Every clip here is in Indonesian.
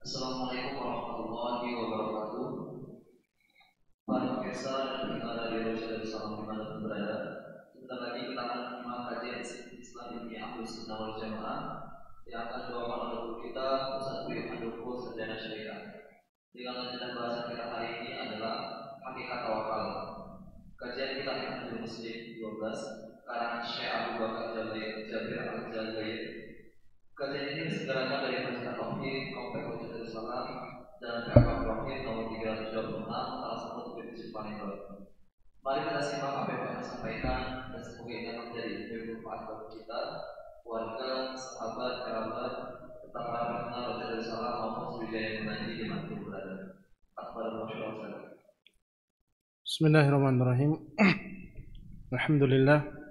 Assalamualaikum warahmatullahi wabarakatuh. Para pemirsa dan pendengar radio Raja Salam dimanapun berada, sebentar lagi kita akan menyimak kajian Islam ini Ahlus Sunnah wal Jamaah yang akan dibawakan oleh guru kita Ustaz Budi Handoko Sarjana Syariah. Dengan lanjutan bahasan kita hari ini adalah hakikat tawakal. Kajian kita akan Muslim 12 karangan Syekh Abu Bakar Jabir Al-Jazair. Kajian ini disegerakan dari Majelis Tauhid Komplek Masjid Salam dan PKK Tauhid nomor 326 Talasembut Divisi Palembang. Mari kita simak apa yang akan sampaikan dan semoga ini akan menjadi bermanfaat bagi kita, keluarga, sahabat, kerabat, serta para pendengar Masjid Salam maupun Sriwijaya mengaji di mana pun berada. Assalamualaikum. Bismillahirrahmanirrahim. Alhamdulillah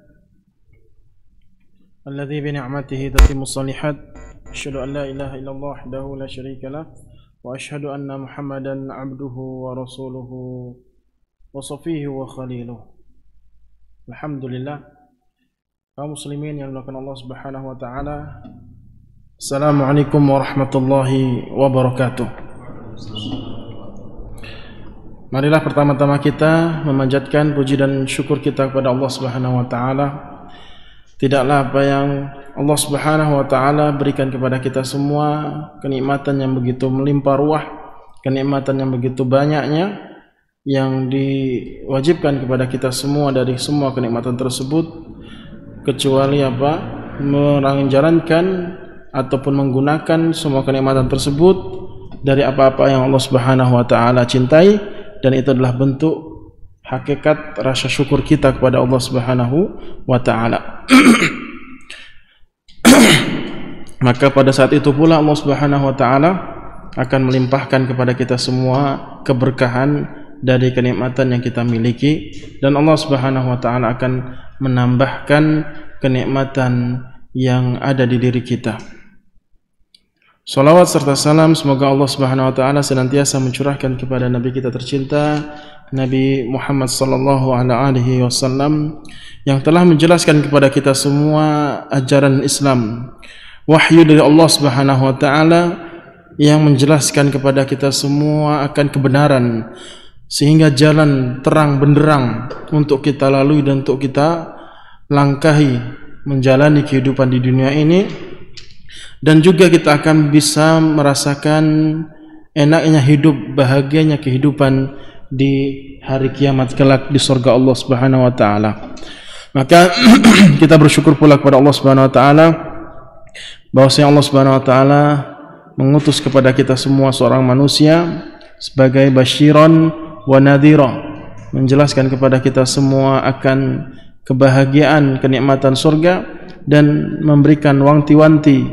alladzi bi ni'matihi tatimmu shalihat. Asyhadu an la ilaha illallah wahdahu la syarika lah wa asyhadu anna Muhammadan 'abduhu wa rasuluhu wa safiyuhu wa khaliluh. Alhamdulillah, kaum muslimin yang dimuliakan Allah Subhanahu wa taala. Assalamualaikum warahmatullahi wabarakatuh. Marilah pertama-tama kita memanjatkan puji dan syukur kita kepada Allah Subhanahu wa taala. Tidaklah apa yang Allah Subhanahu wa taala berikan kepada kita semua, kenikmatan yang begitu melimpah ruah, kenikmatan yang begitu banyaknya yang diwajibkan kepada kita semua dari semua kenikmatan tersebut, kecuali apa? Menjalankan ataupun menggunakan semua kenikmatan tersebut dari apa-apa yang Allah Subhanahu wa taala cintai, dan itu adalah bentuk hakikat rasa syukur kita kepada Allah Subhanahu wa taala. Maka pada saat itu pula Allah Subhanahu wa taala akan melimpahkan kepada kita semua keberkahan dari kenikmatan yang kita miliki, dan Allah Subhanahu wa taala akan menambahkan kenikmatan yang ada di diri kita. Salawat serta salam semoga Allah Subhanahu wa taala senantiasa mencurahkan kepada nabi kita tercinta Nabi Muhammad sallallahu alaihi wasallam yang telah menjelaskan kepada kita semua ajaran Islam, wahyu dari Allah Subhanahu wa taala yang menjelaskan kepada kita semua akan kebenaran, sehingga jalan terang benderang untuk kita lalui dan untuk kita langkahi menjalani kehidupan di dunia ini, dan juga kita akan bisa merasakan enaknya hidup, bahagianya kehidupan di hari kiamat kelak di surga Allah Subhanahu wa taala. Maka kita bersyukur pula kepada Allah Subhanahu wa taala bahwasanya Allah Subhanahu wa taala mengutus kepada kita semua seorang manusia sebagai basyiran wa nadhira, menjelaskan kepada kita semua akan kebahagiaan kenikmatan surga dan memberikan wanti-wanti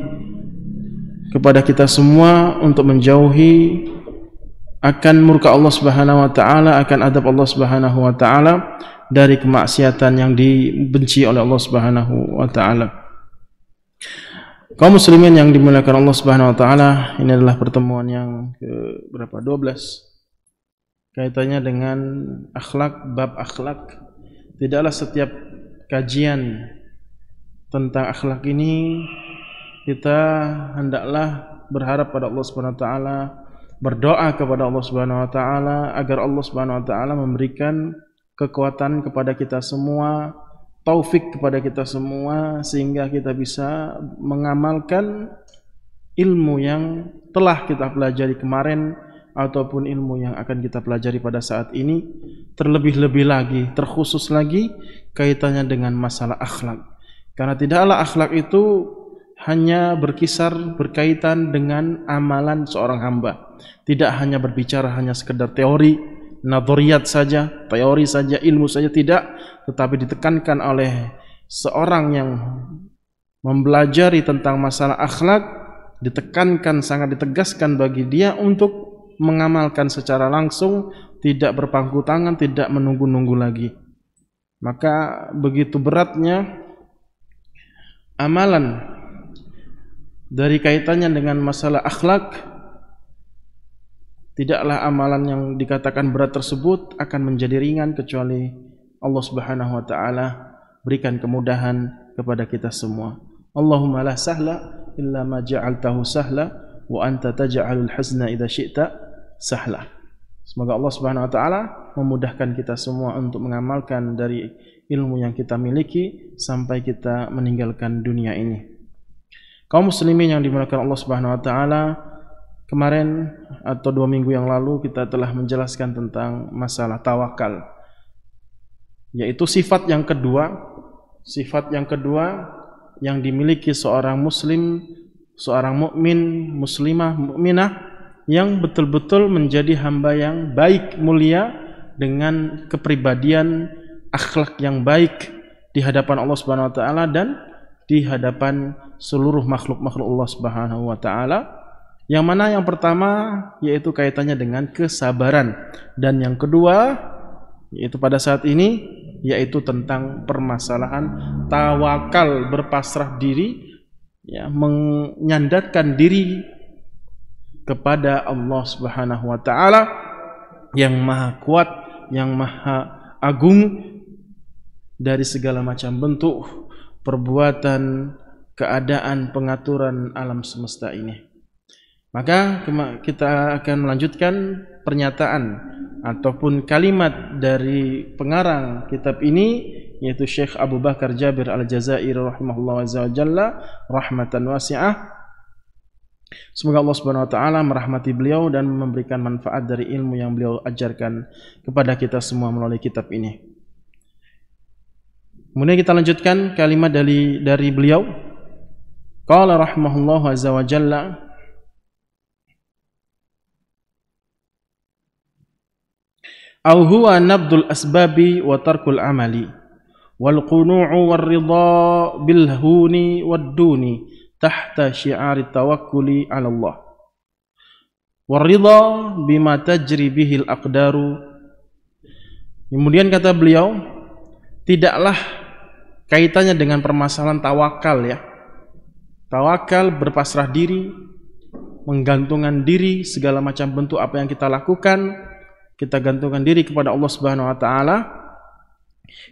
kepada kita semua untuk menjauhi akan murka Allah Subhanahu wa taala, akan adab Allah Subhanahu wa taala, dari kemaksiatan yang dibenci oleh Allah Subhanahu wa taala. Kaum muslimin yang dimuliakan Allah Subhanahu wa taala, ini adalah pertemuan yang ke-12 kaitannya dengan akhlak, bab akhlak. Tidaklah setiap kajian tentang akhlak ini kita hendaklah berharap pada Allah Subhanahu wa taala, berdoa kepada Allah Subhanahu wa taala agar Allah Subhanahu wa taala memberikan kekuatan kepada kita semua, taufik kepada kita semua, sehingga kita bisa mengamalkan ilmu yang telah kita pelajari kemarin ataupun ilmu yang akan kita pelajari pada saat ini, terlebih-lebih lagi, terkhusus lagi kaitannya dengan masalah akhlak. Karena tidaklah akhlak itu hanya berkaitan dengan amalan seorang hamba. Tidak hanya berbicara hanya sekedar teori, nadoriyat saja, teori saja, ilmu saja, tidak, tetapi ditekankan oleh seorang yang mempelajari tentang masalah akhlak, ditekankan, sangat ditegaskan bagi dia untuk mengamalkan secara langsung, tidak berpangku tangan, tidak menunggu-nunggu lagi. Maka begitu beratnya amalan dari kaitannya dengan masalah akhlak, tidaklah amalan yang dikatakan berat tersebut akan menjadi ringan kecuali Allah Subhanahu wa taala berikan kemudahan kepada kita semua. Allahumma la sahla illa ma ja'altahu sahla wa anta taj'alul hazna idza syi'ta sahla. Semoga Allah Subhanahu wa taala memudahkan kita semua untuk mengamalkan dari ilmu yang kita miliki sampai kita meninggalkan dunia ini. Kaum muslimin yang dimuliakan Allah Subhanahu wa taala, kemarin atau 2 minggu yang lalu kita telah menjelaskan tentang masalah tawakal, yaitu sifat yang kedua yang dimiliki seorang muslim, seorang mukmin, muslimah, mukminah yang betul-betul menjadi hamba yang baik, mulia, dengan kepribadian akhlak yang baik di hadapan Allah Subhanahu wa taala dan di hadapan seluruh makhluk-makhluk Allah Subhanahu wa taala. Yang mana yang pertama yaitu kaitannya dengan kesabaran, dan yang kedua yaitu pada saat ini yaitu tentang permasalahan tawakal, berpasrah diri, ya, menyandarkan diri kepada Allah Subhanahu wa taala yang maha kuat, yang maha agung dari segala macam bentuk perbuatan, keadaan, pengaturan alam semesta ini. Maka kita akan melanjutkan pernyataan ataupun kalimat dari pengarang kitab ini, yaitu Syekh Abu Bakar Jabir Al-Jazairi rahimahullah azza wa jalla rahmatan wasi'ah. Semoga Allah Subhanahu wa taala merahmati beliau dan memberikan manfaat dari ilmu yang beliau ajarkan kepada kita semua melalui kitab ini. Kemudian kita lanjutkan kalimat dari beliau. Qala rahimahullah azza wa jalla, au huwa nabdul asbabi wa tarkul amali wal qunu'u war ridha bil huni wad duni tahta syi'ari tawakkuli 'ala Allah war ridha bima tajri bihil aqdaru. Kemudian kata beliau, tidaklah kaitannya dengan permasalahan tawakal, ya. Tawakal, berpasrah diri, menggantungkan diri, segala macam bentuk apa yang kita lakukan, kita gantungkan diri kepada Allah Subhanahu wa taala.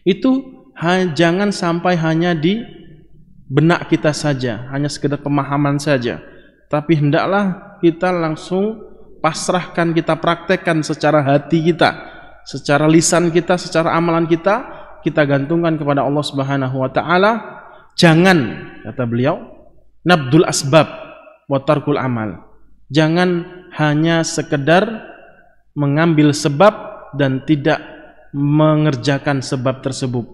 Itu jangan sampai hanya di benak kita saja, hanya sekedar pemahaman saja, tapi hendaklah kita langsung pasrahkan, kita praktekkan secara hati kita, secara lisan kita, secara amalan kita gantungkan kepada Allah Subhanahu wa taala. Jangan, kata beliau, nabdul asbab wa tarkul amal. Jangan hanya sekedar mengambil sebab dan tidak mengerjakan sebab tersebut.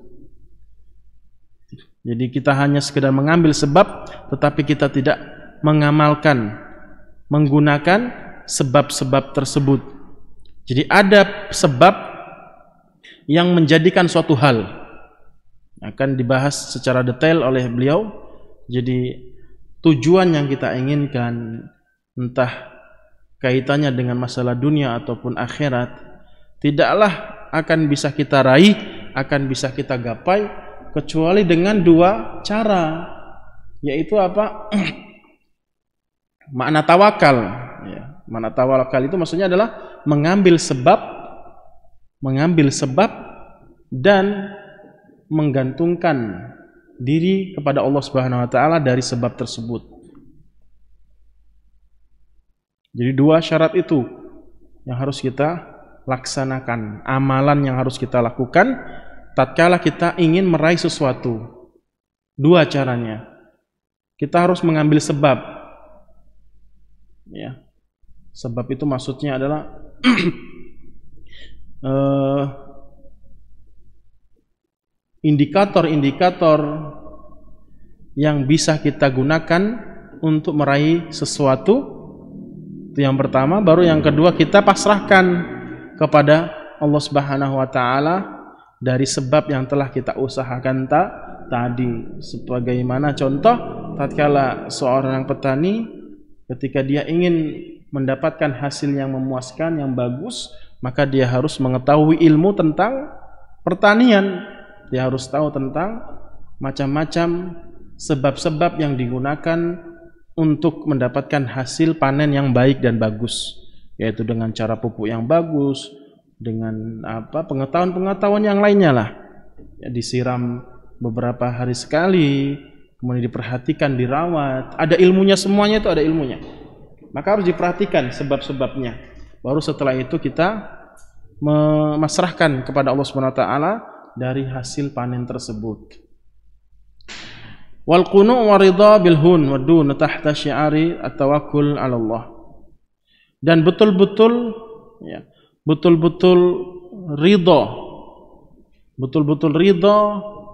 Jadi kita hanya sekedar mengambil sebab tetapi kita tidak mengamalkan, menggunakan sebab-sebab tersebut. Jadi ada sebab yang menjadikan suatu hal, akan dibahas secara detail oleh beliau. Jadi tujuan yang kita inginkan, entah kaitannya dengan masalah dunia ataupun akhirat, tidaklah akan bisa kita raih, akan bisa kita gapai kecuali dengan 2 cara, yaitu apa? Makna tawakal, ya. Makna tawakal itu maksudnya adalah mengambil sebab dan menggantungkan diri kepada Allah Subhanahu wa taala dari sebab tersebut. Jadi 2 syarat itu yang harus kita laksanakan, amalan yang harus kita lakukan tatkala kita ingin meraih sesuatu. 2 caranya. Kita harus mengambil sebab. Ya. Sebab itu maksudnya adalah indikator-indikator yang bisa kita gunakan untuk meraih sesuatu. Itu yang pertama. Baru yang kedua, kita pasrahkan kepada Allah Subhanahu wa taala dari sebab yang telah kita usahakan tadi. Sebagaimana contoh, tatkala seorang petani ketika dia ingin mendapatkan hasil yang memuaskan, yang bagus, maka dia harus mengetahui ilmu tentang pertanian. Dia harus tahu tentang macam-macam sebab-sebab yang digunakan untuk mendapatkan hasil panen yang baik dan bagus, yaitu dengan cara pupuk yang bagus, dengan pengetahuan-pengetahuan yang lainnya lah. Ya, disiram beberapa hari sekali, kemudian diperhatikan, dirawat, ada ilmunya, semuanya itu ada ilmunya. Maka harus diperhatikan sebab-sebabnya. Baru setelah itu kita memasrahkan kepada Allah Subhanahu wa taala dari hasil panen tersebut. Wal qunu' wa ridha bil hun wa dun tahta syi'ari at-tawakkul 'ala Allah. Dan betul-betul ridha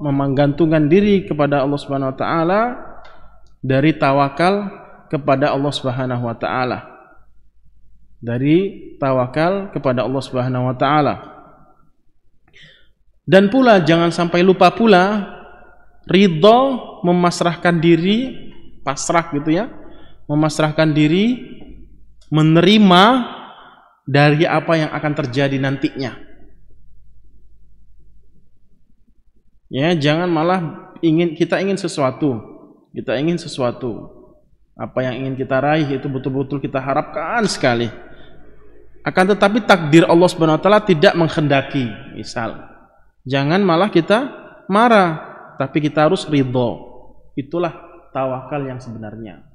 menggantungkan diri kepada Allah Subhanahu wa taala dari tawakal kepada Allah Subhanahu wa taala. Dari tawakal kepada Allah Subhanahu wa taala. Dan pula jangan sampai lupa pula ridha, memasrahkan diri, pasrah gitu ya, memasrahkan diri, menerima dari apa yang akan terjadi nantinya. Ya, jangan malah kita ingin sesuatu, apa yang ingin kita raih itu betul-betul kita harapkan sekali. Akan tetapi takdir Allah Subhanahu wa taala tidak menghendaki. Misal, jangan malah kita marah, tapi kita harus ridho. Itulah tawakal yang sebenarnya.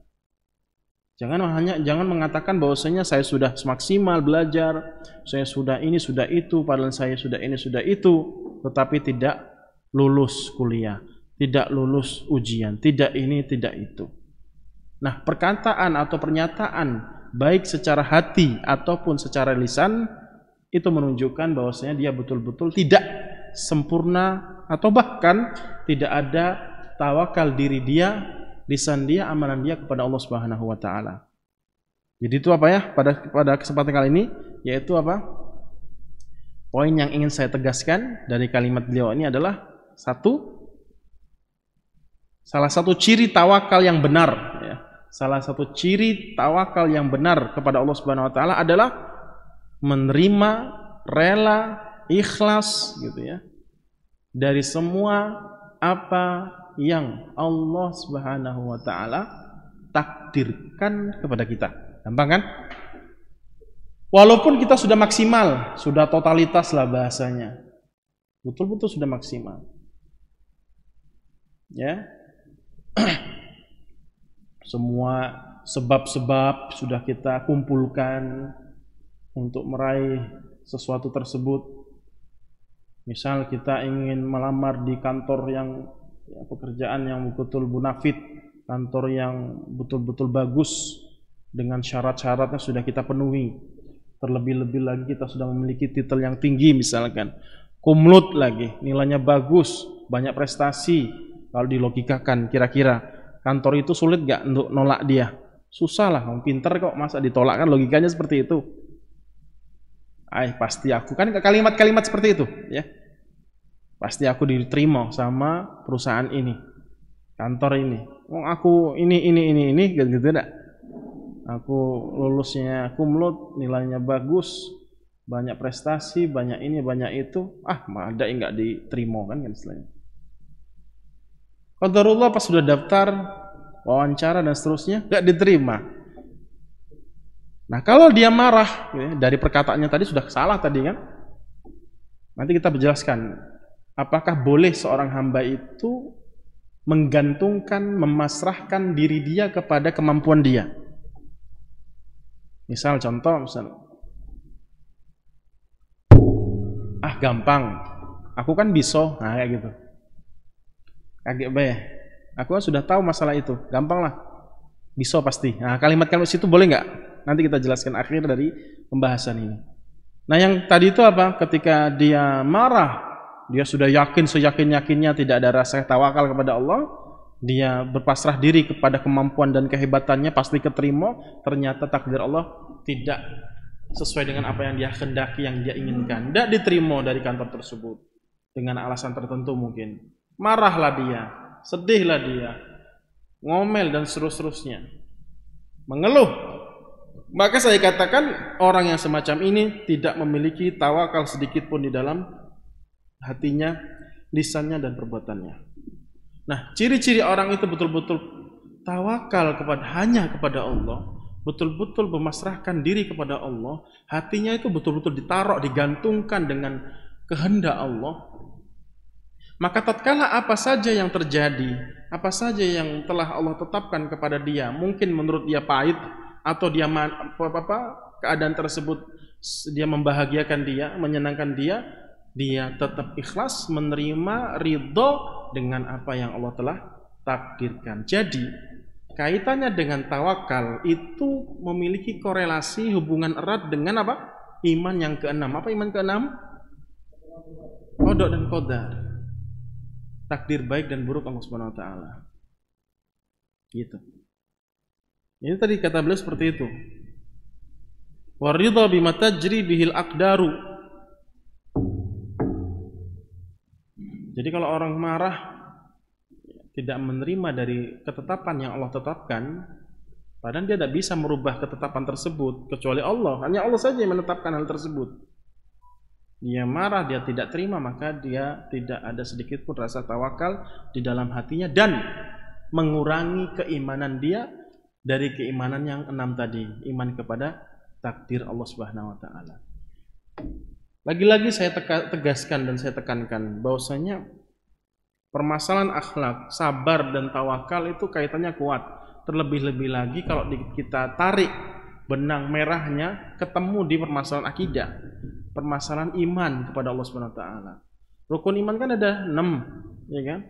Jangan mengatakan bahwasanya saya sudah maksimal belajar, saya sudah ini, sudah itu, padahal saya sudah ini, sudah itu, tetapi tidak lulus kuliah, tidak lulus ujian, tidak ini, tidak itu. Nah, perkataan atau pernyataan baik secara hati ataupun secara lisan itu menunjukkan bahwasanya dia betul-betul tidak sempurna atau bahkan tidak ada tawakal diri dia, lisan dia, amalan dia kepada Allah Subhanahu wa taala. Jadi itu apa ya pada kesempatan kali ini, yaitu apa? Poin yang ingin saya tegaskan dari kalimat beliau ini adalah salah satu ciri tawakal yang benar ya. Salah satu ciri tawakal yang benar kepada Allah Subhanahu wa taala adalah menerima, rela, ikhlas gitu ya, dari semua apa yang Allah Subhanahu wa taala takdirkan kepada kita. Gampang kan? Walaupun kita sudah maksimal, sudah totalitas lah bahasanya. Betul-betul sudah maksimal. Ya. Semua sebab-sebab sudah kita kumpulkan untuk meraih sesuatu tersebut. Misal kita ingin melamar di kantor yang pekerjaan yang betul bonafit, kantor yang betul-betul bagus dengan syarat-syaratnya sudah kita penuhi. Terlebih-lebih lagi kita sudah memiliki titel yang tinggi misalkan, kumlut lagi, nilainya bagus, banyak prestasi. Kalau dilogikakan kira-kira kantor itu sulit gak untuk nolak dia? Susah lah, pinter kok, masa ditolak, kan logikanya seperti itu. Pasti aku, kan kalimat-kalimat seperti itu ya. Pasti aku diterima sama perusahaan ini, kantor ini. Aku ini gitu enggak. Aku lulusnya kumlut, nilainya bagus, banyak prestasi, banyak ini, banyak itu. Ada yang enggak diterima kan istilahnya. Qadarullah pas sudah daftar, wawancara dan seterusnya enggak diterima. Nah, kalau dia marah ya, dari perkataannya tadi sudah salah tadi kan. Nanti kita menjelaskan apakah boleh seorang hamba itu menggantungkan, memasrahkan diri dia kepada kemampuan dia. Misal contoh, gampang, aku kan bisa, nah kayak gitu. Kaget be, aku kan sudah tahu masalah itu, gampang lah, bisa pasti. Nah kalimat-kalimat itu boleh nggak? Nanti kita jelaskan akhir dari pembahasan ini. Nah yang tadi itu apa? Ketika dia marah dia sudah yakin seyakin-yakinnya tidak ada rasa tawakal kepada Allah, dia berpasrah diri kepada kemampuan dan kehebatannya, pasti keterima. Ternyata takdir Allah tidak sesuai dengan apa yang dia kehendaki, yang dia inginkan, tidak diterima dari kantor tersebut dengan alasan tertentu mungkin. Marahlah dia, sedihlah dia, ngomel dan seterusnya, mengeluh. Maka saya katakan orang yang semacam ini tidak memiliki tawakal sedikit pun di dalam hatinya, lisannya dan perbuatannya. Nah, ciri-ciri orang itu betul-betul tawakal hanya kepada Allah, betul-betul memasrahkan diri kepada Allah, hatinya itu betul-betul ditaruh, digantungkan dengan kehendak Allah. Maka tatkala apa saja yang terjadi, apa saja yang telah Allah tetapkan kepada dia, mungkin menurut dia pahit atau dia keadaan tersebut dia membahagiakan dia, menyenangkan dia, dia tetap ikhlas menerima, ridho dengan apa yang Allah telah takdirkan. Jadi kaitannya dengan tawakal itu memiliki korelasi hubungan erat dengan apa? Iman yang keenam. Apa iman keenam? Qada dan qadar. Takdir baik dan buruk Allah Subhanahu wa taala. Gitu. Ini tadi kata beliau seperti itu. Waridha bima tajri bihil aqdaru. Jadi kalau orang marah tidak menerima dari ketetapan yang Allah tetapkan, padahal dia tidak bisa merubah ketetapan tersebut kecuali Allah. Hanya Allah saja yang menetapkan hal tersebut. Dia marah, dia tidak terima, maka dia tidak ada sedikit pun rasa tawakal di dalam hatinya dan mengurangi keimanan dia dari keimanan yang 6 tadi, iman kepada takdir Allah Subhanahu wa taala. Lagi-lagi saya tegaskan dan saya tekankan bahwasanya permasalahan akhlak, sabar dan tawakal itu kaitannya kuat. Terlebih-lebih lagi kalau kita tarik benang merahnya ketemu di permasalahan akidah, permasalahan iman kepada Allah Subhanahu wa taala. Rukun iman kan ada 6, ya kan?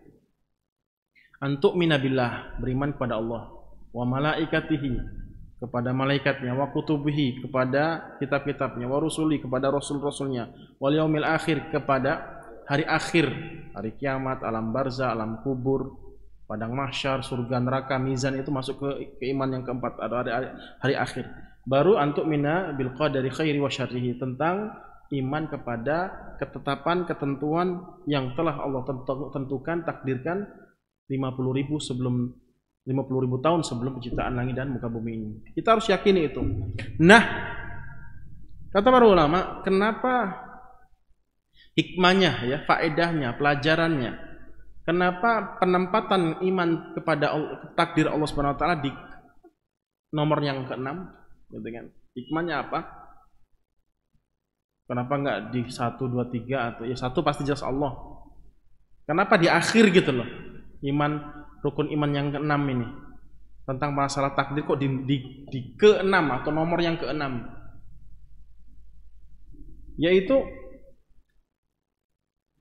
Antuk minabillah, beriman kepada Allah, wa malaikatihi, kepada malaikatnya, wa kutubihi, kepada kitab-kitabnya, wa rusuli, kepada rasul-rasulnya, wal yaumil akhir, kepada hari akhir, hari kiamat, alam barzah, alam kubur, padang mahsyar, surga, neraka, mizan, itu masuk ke iman yang keempat, ada hari akhir. Baru antuk mina bil qadari khairi wa syarrihi, tentang iman kepada ketetapan, ketentuan yang telah Allah tentukan, takdirkan 50.000 tahun sebelum penciptaan langit dan muka bumi ini. Kita harus yakini itu. Nah, kata para ulama, kenapa hikmahnya, ya, faedahnya, pelajarannya, kenapa penempatan iman kepada takdir Allah Subhanahu wa taala di nomor yang ke-6, gitu kan? Hikmahnya apa? Kenapa enggak di 1, 2, 3 atau ya 1 pasti jelas Allah. Kenapa di akhir gitu loh? Rukun iman yang ke-6 ini tentang masalah takdir kok di ke-6 atau nomor yang ke-6, yaitu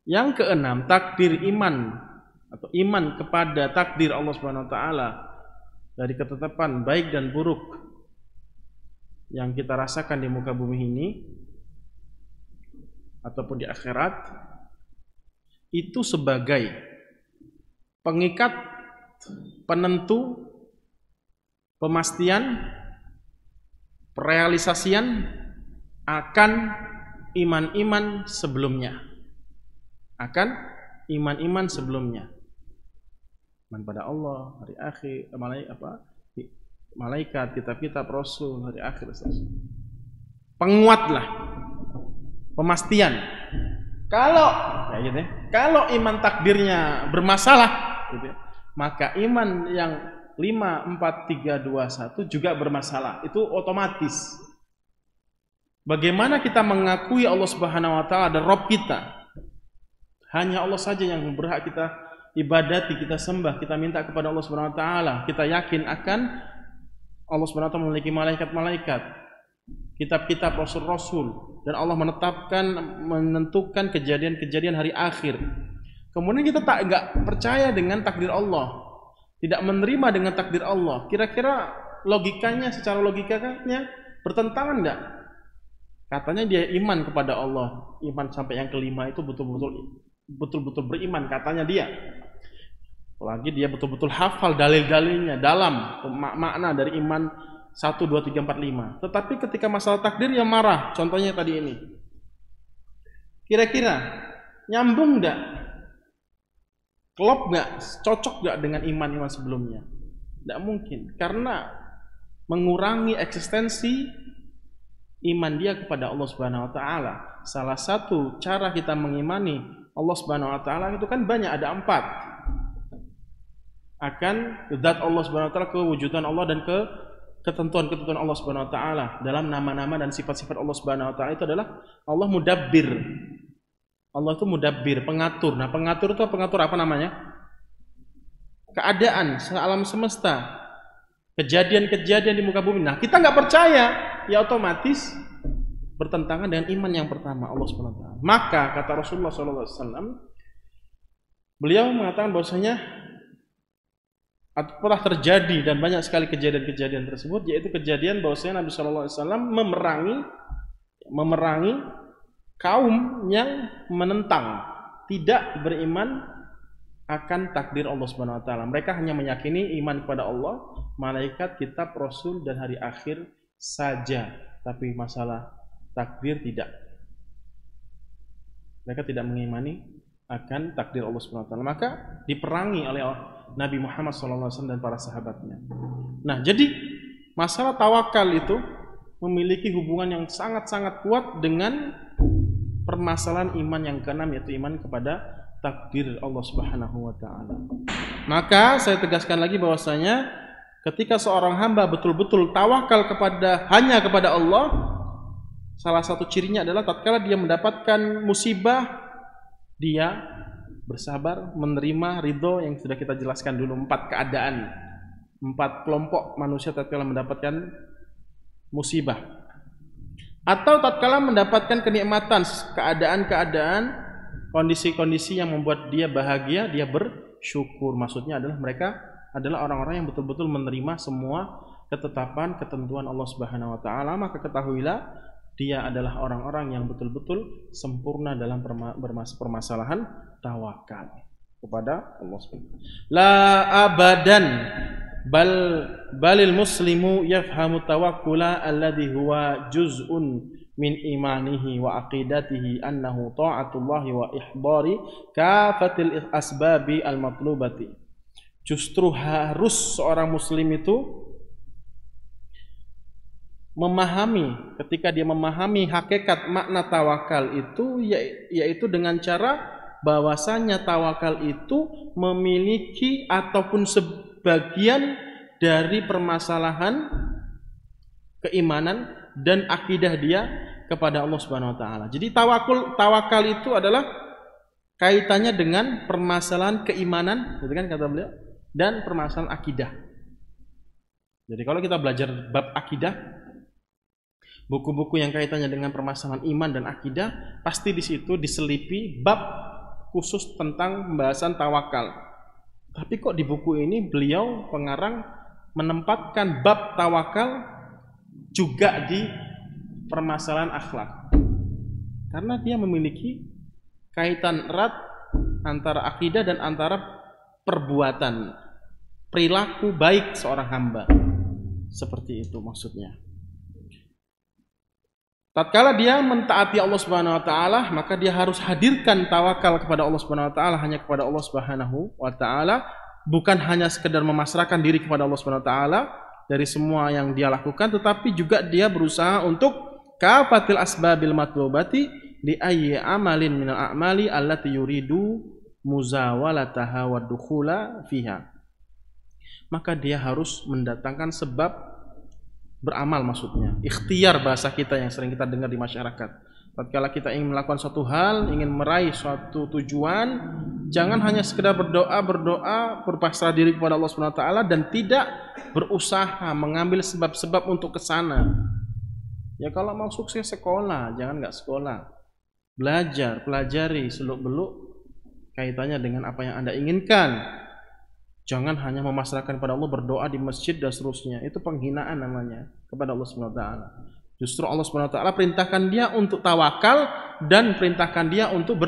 yang ke-6, takdir iman atau iman kepada takdir Allah Subhanahu wa taala dari ketetapan baik dan buruk yang kita rasakan di muka bumi ini ataupun di akhirat, itu sebagai pengikat, penentu, pemastian, perealisasian akan iman-iman sebelumnya, akan iman-iman sebelumnya, iman pada Allah, hari akhir, malaikat, kitab-kitab, rasul, hari akhir, penguatlah, pemastian. Kalau kalau iman takdirnya bermasalah, gitu ya, maka iman yang 5, 4, 3, 2, 1 juga bermasalah. Itu otomatis. Bagaimana kita mengakui Allah Subhanahu wa taala dan Rabb kita? Hanya Allah saja yang berhak kita ibadati, kita sembah, kita minta kepada Allah Subhanahu wa taala. Kita yakin akan Allah Subhanahu wa taala memiliki malaikat-malaikat, kitab-kitab, rasul-rasul, dan Allah menentukan kejadian-kejadian hari akhir. Kemudian kita enggak percaya dengan takdir Allah, tidak menerima dengan takdir Allah. Kira-kira logikanya, secara logikanya bertentangan enggak? Katanya dia iman kepada Allah, iman sampai yang ke-5 itu betul-betul betul-betul beriman, katanya dia. Apalagi dia betul-betul hafal dalil-dalilnya dalam makna dari iman 1, 2, 3, 4, 5. Tetapi ketika masalah takdir ya marah. Contohnya tadi ini. Kira-kira nyambung nggak? Klop nggak? Cocok nggak dengan iman-iman sebelumnya? Tidak mungkin. Karena mengurangi eksistensi iman dia kepada Allah Subhanahu wa taala. Salah satu cara kita mengimani Allah Subhanahu wa taala itu kan banyak, ada 4. Akan zat Allah Subhanahu wa taala, kewujudan Allah, dan ketentuan-ketentuan Allah Subhanahu wa taala. Dalam nama-nama dan sifat-sifat Allah Subhanahu wa taala itu adalah Allah mudabbir. Allah itu mudabbir, pengatur. Nah, pengatur itu pengatur apa namanya? Keadaan alam semesta, kejadian-kejadian di muka bumi. Nah, kita nggak percaya, ya otomatis bertentangan dengan iman yang pertama, Allah Subhanahu wa taala. Maka kata Rasulullah SAW, beliau mengatakan bahwasanya telah terjadi dan banyak sekali kejadian-kejadian tersebut, yaitu kejadian bahwasanya Nabi SAW memerangi kaum yang menentang, tidak beriman akan takdir Allah Subhanahu wa taala. Mereka hanya meyakini iman kepada Allah, malaikat, kitab, rasul, dan hari akhir saja, tapi masalah takdir tidak. Mereka tidak mengimani akan takdir Allah Subhanahu wa taala. Maka diperangi oleh Nabi Muhammad SAW dan para sahabatnya. Nah, jadi masalah tawakal itu memiliki hubungan yang sangat-sangat kuat dengan permasalahan iman yang keenam, yaitu iman kepada takdir Allah Subhanahu wa taala. Maka saya tegaskan lagi bahwasanya ketika seorang hamba betul-betul tawakal hanya kepada Allah, salah satu cirinya adalah tatkala dia mendapatkan musibah, dia bersabar, menerima, ridho, yang sudah kita jelaskan dulu 4 keadaan, 4 kelompok manusia tatkala mendapatkan musibah. Atau tatkala mendapatkan kenikmatan, keadaan-keadaan, kondisi-kondisi yang membuat dia bahagia, dia bersyukur. Maksudnya adalah mereka adalah orang-orang yang betul-betul menerima semua ketetapan, ketentuan Allah Subhanahu wa taala. Maka ketahuilah dia adalah orang-orang yang betul-betul sempurna dalam permasalahan tawakal kepada Allah Subhanahu. La abadan balil muslimu yafhamu tawakkula alladhi huwa juz'un min imanihi wa aqidatihi annahu ta'atullahi wa ihdari kafatil asbabi al-matlubati. Justru harus seorang muslim itu memahami, ketika dia memahami hakikat makna tawakal itu, yaitu dengan cara bahwasanya tawakal itu memiliki ataupun sebagian dari permasalahan keimanan dan akidah dia kepada Allah Subhanahu wa taala. Jadi tawakal itu adalah kaitannya dengan permasalahan keimanan, gitu kan kata beliau, dan permasalahan akidah. Jadi kalau kita belajar bab akidah, buku-buku yang kaitannya dengan permasalahan iman dan akidah, pasti di situ diselipi bab khusus tentang pembahasan tawakal. Tapi kok di buku ini beliau pengarang menempatkan bab tawakal juga di permasalahan akhlak, karena dia memiliki kaitan erat antara akidah dan antara perbuatan, perilaku baik seorang hamba. Seperti itu maksudnya. Tatkala dia mentaati Allah Subhanahu wa taala, maka dia harus hadirkan tawakal kepada Allah Subhanahu wa taala, hanya kepada Allah Subhanahu wa taala, bukan hanya sekedar memasrahkan diri kepada Allah Subhanahu wa taala dari semua yang dia lakukan, tetapi juga dia berusaha untuk kafatil asbabil matlubati li ayyi amalin minal a'mali allati yuridu muzawalataha wa dukhula fiha. Maka dia harus mendatangkan sebab beramal, maksudnya ikhtiar, bahasa kita yang sering kita dengar di masyarakat. Tatkala kita ingin melakukan suatu hal, ingin meraih suatu tujuan, jangan hanya sekedar berdoa, berpasrah diri kepada Allah Subhanahu wa taala dan tidak berusaha mengambil sebab-sebab untuk ke sana. Ya kalau mau sukses sekolah, jangan nggak sekolah. Belajar, pelajari seluk-beluk kaitannya dengan apa yang Anda inginkan. Jangan hanya memasrahkan kepada Allah, berdoa di masjid dan seterusnya. Itu penghinaan namanya kepada Allah Subhanahu wa taala. Justru Allah Subhanahu wa taala perintahkan dia untuk tawakal dan perintahkan dia untuk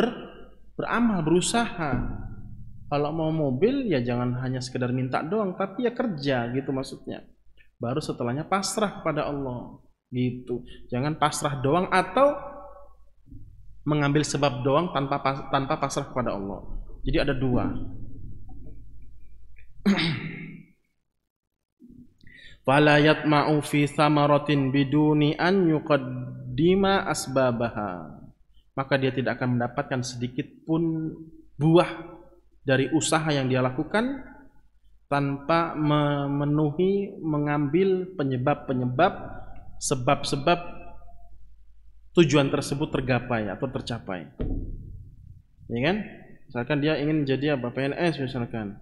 beramal, berusaha. Kalau mau mobil ya jangan hanya sekedar minta doang, tapi ya kerja gitu maksudnya. Baru setelahnya pasrah kepada Allah gitu. Jangan pasrah doang atau mengambil sebab doang tanpa pasrah kepada Allah. Jadi ada dua. Fala yatma'u fi thamaratin biduni an yuqaddima asbabaha. Maka dia tidak akan mendapatkan sedikit pun buah dari usaha yang dia lakukan tanpa memenuhi, mengambil penyebab-penyebab, sebab-sebab tujuan tersebut tergapai atau tercapai. Ya kan? Misalkan dia ingin jadi apa? PNS misalkan.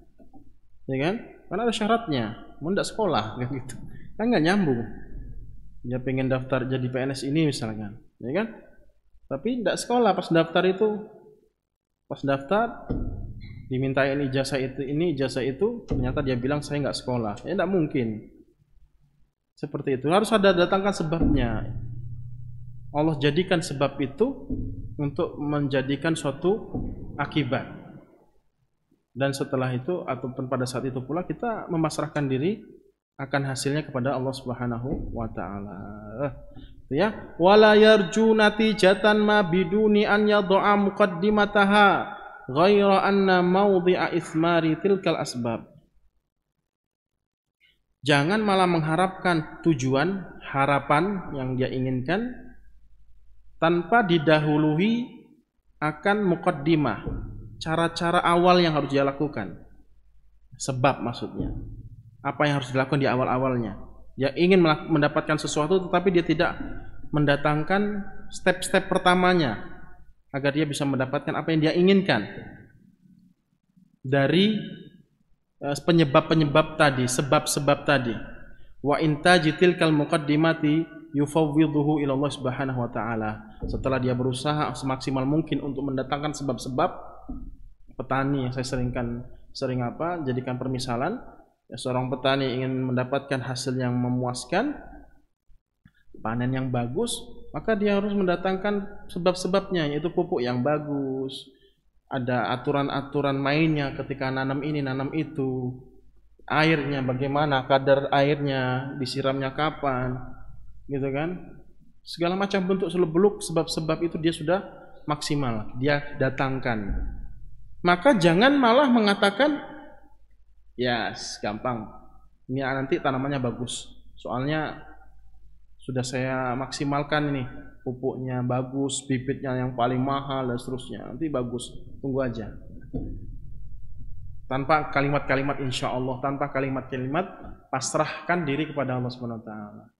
Ya kan? Karena ada syaratnya. Mau enggak sekolah kan gitu. Kan enggak nyambung. Dia pengen daftar jadi PNS ini misalkan. Ya kan? Tapi enggak sekolah pas daftar itu. Pas daftar dimintain ijazah itu, ternyata dia bilang saya enggak sekolah. Ya enggak mungkin. Seperti itu. Harus ada datangkan sebabnya. Allah jadikan sebab itu untuk menjadikan suatu akibat. Dan setelah itu ataupun pada saat itu pula kita memasrahkan diri akan hasilnya kepada Allah Subhanahu wa taala. Ya, wala yarju natijatan ma biduni an yad'a muqaddimataha ghaira anna mawdi'a ismari tilkal asbab. Jangan malah mengharapkan tujuan, harapan yang dia inginkan tanpa didahului akan muqaddimah, cara-cara awal yang harus dia lakukan. Sebab maksudnya. Apa yang harus dilakukan di awal-awalnya. Dia ingin mendapatkan sesuatu tetapi dia tidak mendatangkan step-step pertamanya agar dia bisa mendapatkan apa yang dia inginkan. Dari penyebab-penyebab tadi, sebab-sebab tadi. Wa intaji tilkal muqaddimati yufawwidhuhu ila Allah Subhanahu wa taala. Setelah dia berusaha semaksimal mungkin untuk mendatangkan sebab-sebab, petani yang saya jadikan permisalan, ya, seorang petani ingin mendapatkan hasil yang memuaskan, panen yang bagus, maka dia harus mendatangkan sebab-sebabnya, yaitu pupuk yang bagus, ada aturan-aturan mainnya ketika nanam ini, nanam itu, airnya bagaimana, kadar airnya, disiramnya kapan, gitu kan? Segala macam bentuk seluk-beluk sebab-sebab itu dia sudah maksimal, dia datangkan. Maka jangan malah mengatakan, yes, gampang, ini nanti tanamannya bagus, soalnya sudah saya maksimalkan ini, pupuknya bagus, bibitnya yang paling mahal dan seterusnya, nanti bagus, tunggu aja. Tanpa kalimat-kalimat insya Allah, tanpa kalimat-kalimat pasrahkan diri kepada Allah Subhanahu wa taala.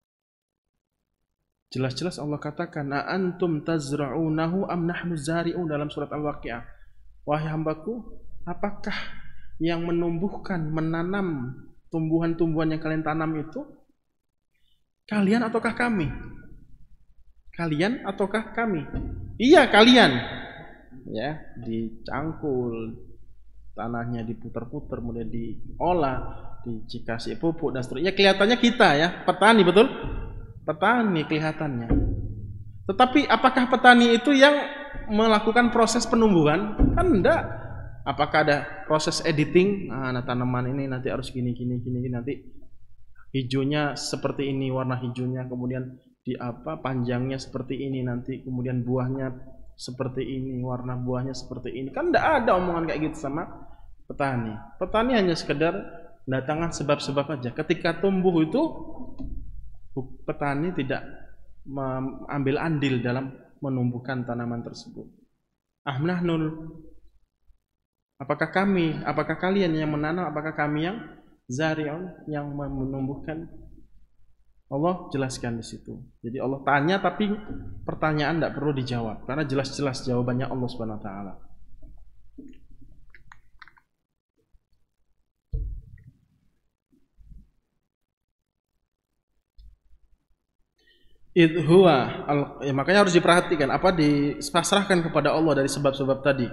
Jelas-jelas Allah katakan, "A antum tazra'unahu am nahnu zari'un" dalam surat Al-Waqiah. Wahai hambaku, apakah yang menumbuhkan, menanam tumbuhan-tumbuhan yang kalian tanam itu kalian ataukah kami? Kalian ataukah kami? Iya, kalian. Ya, dicangkul, tanahnya diputar-putar, kemudian diolah, dikasih pupuk dan seterusnya. Kelihatannya kita ya, petani, betul? Petani kelihatannya. Tetapi apakah petani itu yang melakukan proses penumbuhan? Kan enggak. Apakah ada proses editing? Nah, tanaman ini nanti harus gini, nanti hijaunya seperti ini, warna hijaunya, kemudian panjangnya seperti ini, nanti kemudian buahnya seperti ini, warna buahnya seperti ini. Kan enggak ada omongan kayak gitu sama petani. Petani hanya sekedar datangkan sebab-sebab aja. Ketika tumbuh itu, petani tidak mengambil andil dalam menumbuhkan tanaman tersebut. Apakah kalian yang menanam, apakah kami yang zari'un, yang menumbuhkan? Allah jelaskan di situ. Jadi Allah tanya tapi pertanyaan tidak perlu dijawab karena jelas-jelas jawabannya Allah Subhanahu wa taala. Makanya harus diperhatikan apa dipasrahkan kepada Allah dari sebab-sebab tadi.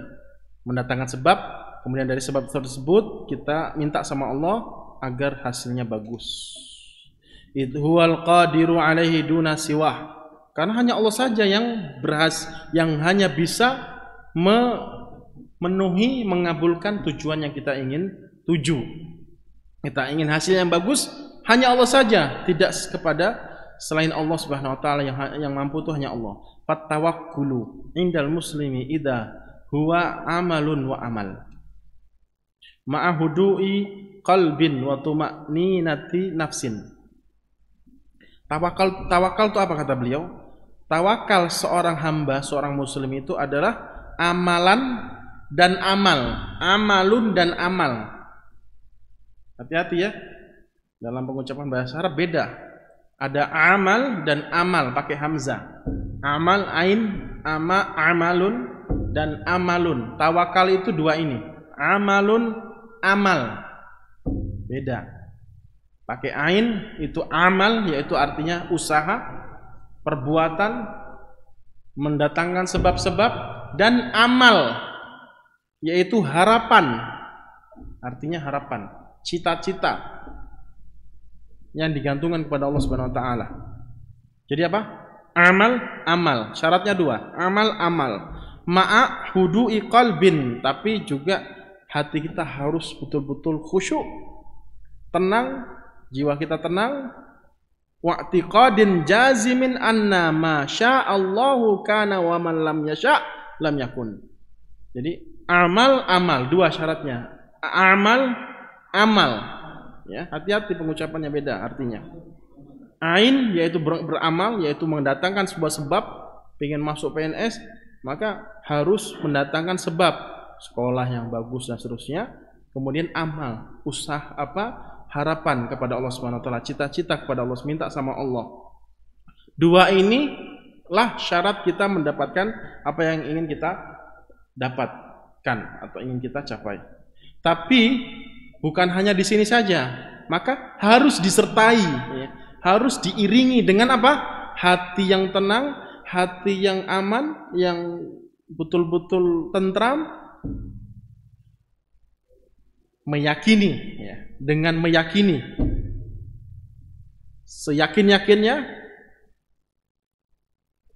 Mendatangkan sebab, kemudian dari sebab tersebut kita minta sama Allah agar hasilnya bagus. Idhuwal qadiru alaihi duna siwah. Karena hanya Allah saja yang hanya bisa memenuhi, mengabulkan tujuan yang kita ingin tuju. Kita ingin hasil yang bagus, hanya Allah saja, tidak kepada selain Allah Subhanahu wa taala. Yang mampu itu hanya Allah. Fattawakkulu indal muslimi idza huwa amalun wa amal. Ma'ahudu'i qalbin wa tuma'ninati nafsin. Tawakal itu apa kata beliau? Tawakal seorang hamba, seorang muslim itu adalah amalan dan amal. Amalun dan amal. Hati-hati ya. Dalam pengucapan bahasa Arab beda. Ada amal dan amal pakai hamzah. Amal ain, amalun dan amalun. Tawakal itu dua ini. Amalun, amal. Beda. Pakai ain itu amal, yaitu artinya usaha, perbuatan, mendatangkan sebab-sebab, dan amal yaitu harapan. Artinya harapan, cita-cita yang digantungkan kepada Allah Subhanahu wa taala. Jadi apa? Amal, amal. Syaratnya dua. Amal, amal. Ma'a hudu'i qalbin, tapi juga hati kita harus betul-betul khusyuk, tenang, jiwa kita tenang. Wa'tiqadin jazimin anna ma sya'allahu kana wa man lam yasha' lam yakun. Jadi amal, amal, dua syaratnya. Amal, amal. Ya, hati-hati pengucapannya beda artinya. Ain yaitu beramal, yaitu mendatangkan sebuah sebab. Pengen masuk PNS, maka harus mendatangkan sebab, sekolah yang bagus dan seterusnya. Kemudian amal, usaha apa? Harapan kepada Allah Subhanahu wa taala, cita-cita kepada Allah, minta sama Allah. Dua inilah syarat kita mendapatkan apa yang ingin kita dapatkan atau ingin kita capai. Tapi bukan hanya di sini saja, maka harus disertai, ya. Harus diiringi dengan apa? Hati yang tenang, hati yang aman, yang betul-betul tentram, meyakini, ya. Dengan meyakini, seyakin-yakinnya,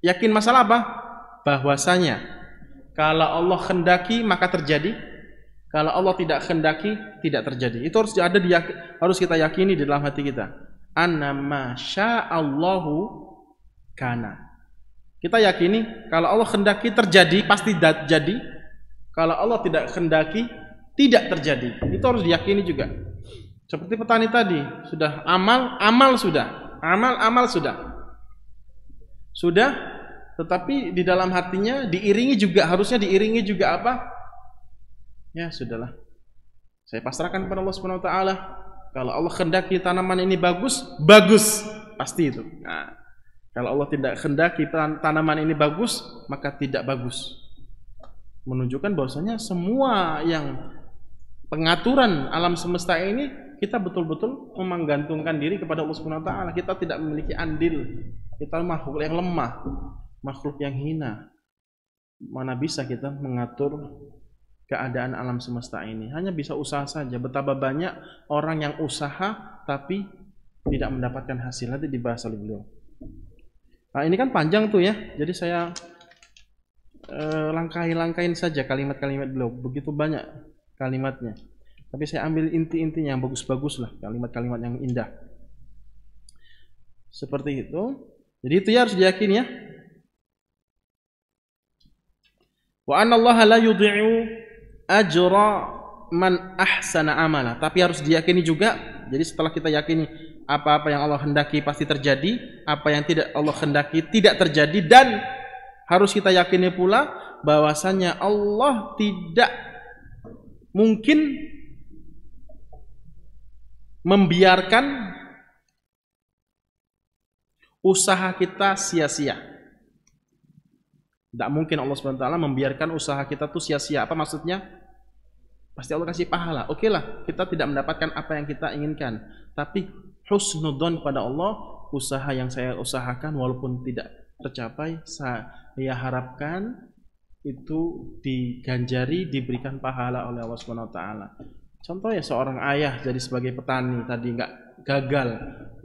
yakin masalah apa? Bahwasanya kalau Allah khendaki maka terjadi, kalau Allah tidak khendaki tidak terjadi. Itu harus kita yakini di dalam hati kita. Annama sya'allahu kana. Kita yakini kalau Allah khendaki terjadi pasti jadi. Kalau Allah tidak khendaki tidak terjadi. Itu harus diyakini juga. Seperti petani tadi, sudah amal sudah. Amal sudah. Sudah, tetapi di dalam hatinya diiringi juga, harusnya diiringi juga apa? Ya, sudahlah. Saya pasrahkan kepada Allah Subhanahu wa taala. Kalau Allah kehendaki tanaman ini bagus, pasti itu. Nah, kalau Allah tidak kehendaki tanaman ini bagus, maka tidak bagus. Menunjukkan bahwasanya semua yang pengaturan alam semesta ini kita betul-betul menggantungkan diri kepada Allah Subhanahu wa taala. Kita tidak memiliki andil. Kita makhluk yang lemah, makhluk yang hina. Mana bisa kita mengatur keadaan alam semesta ini? Hanya bisa usaha saja. Betapa banyak orang yang usaha tapi tidak mendapatkan hasil. Nanti dibahas oleh beliau. Nah, ini kan panjang tuh ya. Jadi saya langkahin saja kalimat-kalimat beliau. Begitu banyak kalimatnya. Tapi saya ambil inti-intinya yang bagus-bagus lah, kalimat-kalimat yang indah. Seperti itu. Jadi itu ya harus diyakini ya. Wa anna Allah la yudhi'u ajra man ahsana amala. Tapi harus diyakini juga. Jadi setelah kita yakini apa-apa yang Allah hendaki pasti terjadi, apa yang tidak Allah hendaki tidak terjadi, dan harus kita yakini pula bahwasanya Allah tidak mungkin membiarkan usaha kita sia-sia. Tidak mungkin Allah SWT membiarkan usaha kita tuh sia-sia. Apa maksudnya? Pasti Allah kasih pahala. Oke lah, kita tidak mendapatkan apa yang kita inginkan, tapi husnudzon pada Allah, usaha yang saya usahakan walaupun tidak tercapai, saya harapkan itu diganjari, diberikan pahala oleh Allah SWT. Contoh ya, seorang ayah jadi sebagai petani tadi nggak gagal,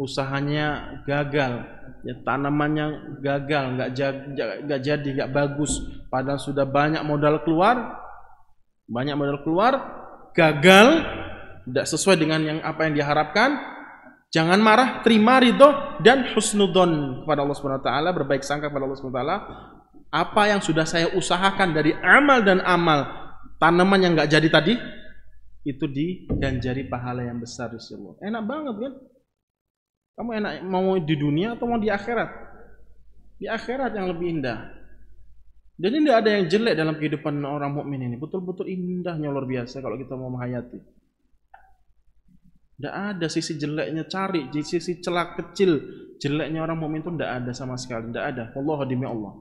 usahanya gagal, ya tanamannya gagal, nggak jadi, nggak bagus, padahal sudah banyak modal keluar, Banyak modal keluar, gagal, tidak sesuai dengan apa yang diharapkan. Jangan marah, terima ridho dan husnudzon kepada Allah Subhanahu wa taala, berbaik sangka kepada Allah Subhanahu wa taala. Apa yang sudah saya usahakan dari amal dan amal, tanaman yang enggak jadi tadi, itu diganjari pahala yang besar insyaallah. Enak banget kan? Kamu enak mau di dunia atau mau di akhirat? Di akhirat yang lebih indah. Jadi tidak ada yang jelek dalam kehidupan orang mukmin ini. Betul-betul indahnya luar biasa kalau kita mau menghayati. Tidak ada sisi jeleknya, cari di sisi celah kecil jeleknya orang mukmin itu tidak ada sama sekali, tidak ada. Allah demi Allah.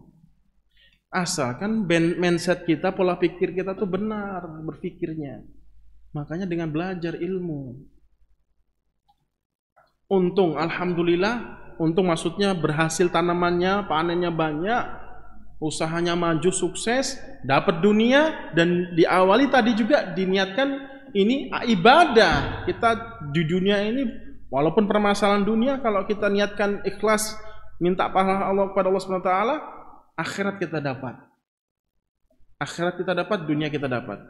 Asalkan mindset kita, pola pikir kita tuh benar berpikirnya. Makanya dengan belajar ilmu. Untung, alhamdulillah, untung maksudnya berhasil tanamannya, panennya banyak, usahanya maju sukses, dapat dunia, dan diawali tadi juga diniatkan ini ibadah. Kita di dunia ini walaupun permasalahan dunia, kalau kita niatkan ikhlas minta pahala Allah kepada Allah Subhanahu wa taala, akhirat kita dapat. Akhirat kita dapat, dunia kita dapat.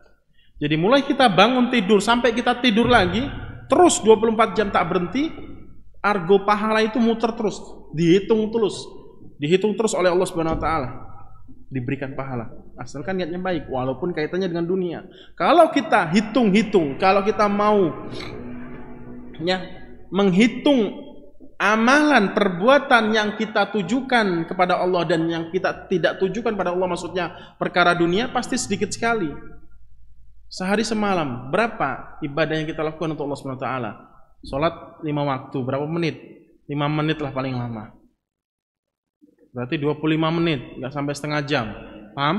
Jadi mulai kita bangun tidur sampai kita tidur lagi, terus 24 jam tak berhenti, argo pahala itu muter terus, dihitung terus oleh Allah Subhanahu wa taala. Diberikan pahala asalkan niatnya baik walaupun kaitannya dengan dunia. Kalau kita hitung-hitung, kalau kita mau menghitung amalan perbuatan yang kita tujukan kepada Allah dan yang kita tidak tujukan pada Allah, maksudnya perkara dunia, pasti sedikit sekali. Sehari semalam berapa ibadah yang kita lakukan untuk Allah Subhanahu wa taala? Salat 5 waktu berapa menit? 5 menit lah paling lama. Berarti 25 menit, nggak sampai setengah jam. Paham?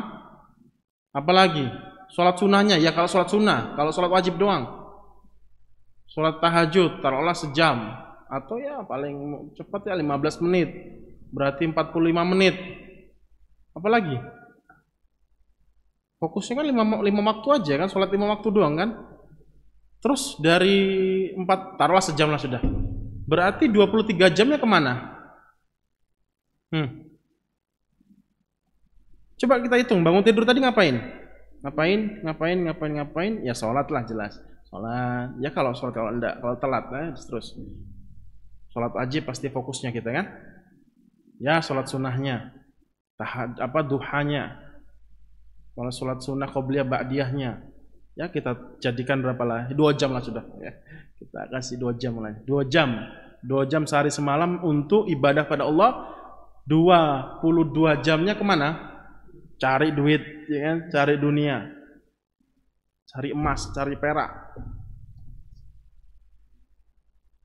Apalagi sholat sunnahnya, ya kalau sholat sunnah, kalau sholat wajib doang. Sholat tahajud, taruhlah sejam. Atau ya paling cepat ya 15 menit. Berarti 45 menit. Apalagi? Fokusnya kan 5 waktu aja kan, sholat 5 waktu doang kan. Terus dari 4, taruhlah sejam lah sudah. Berarti 23 jamnya kemana? Coba kita hitung, bangun tidur tadi ngapain? Ngapain? Ya sholat lah jelas. Sholat. Ya kalau sholat, kalau enggak, kalau telat terus. Sholat wajib pasti fokusnya kita kan? Ya sholat sunnahnya, duhanya. Kalau sholat sunnah qobliyah ba'diyahnya, ya kita jadikan berapa lah? 2 jam lah sudah. Ya. Kita kasih 2 jam lah. 2 jam sehari semalam untuk ibadah pada Allah. 22 jamnya kemana? Cari duit, ya kan? Cari dunia, cari emas, cari perak.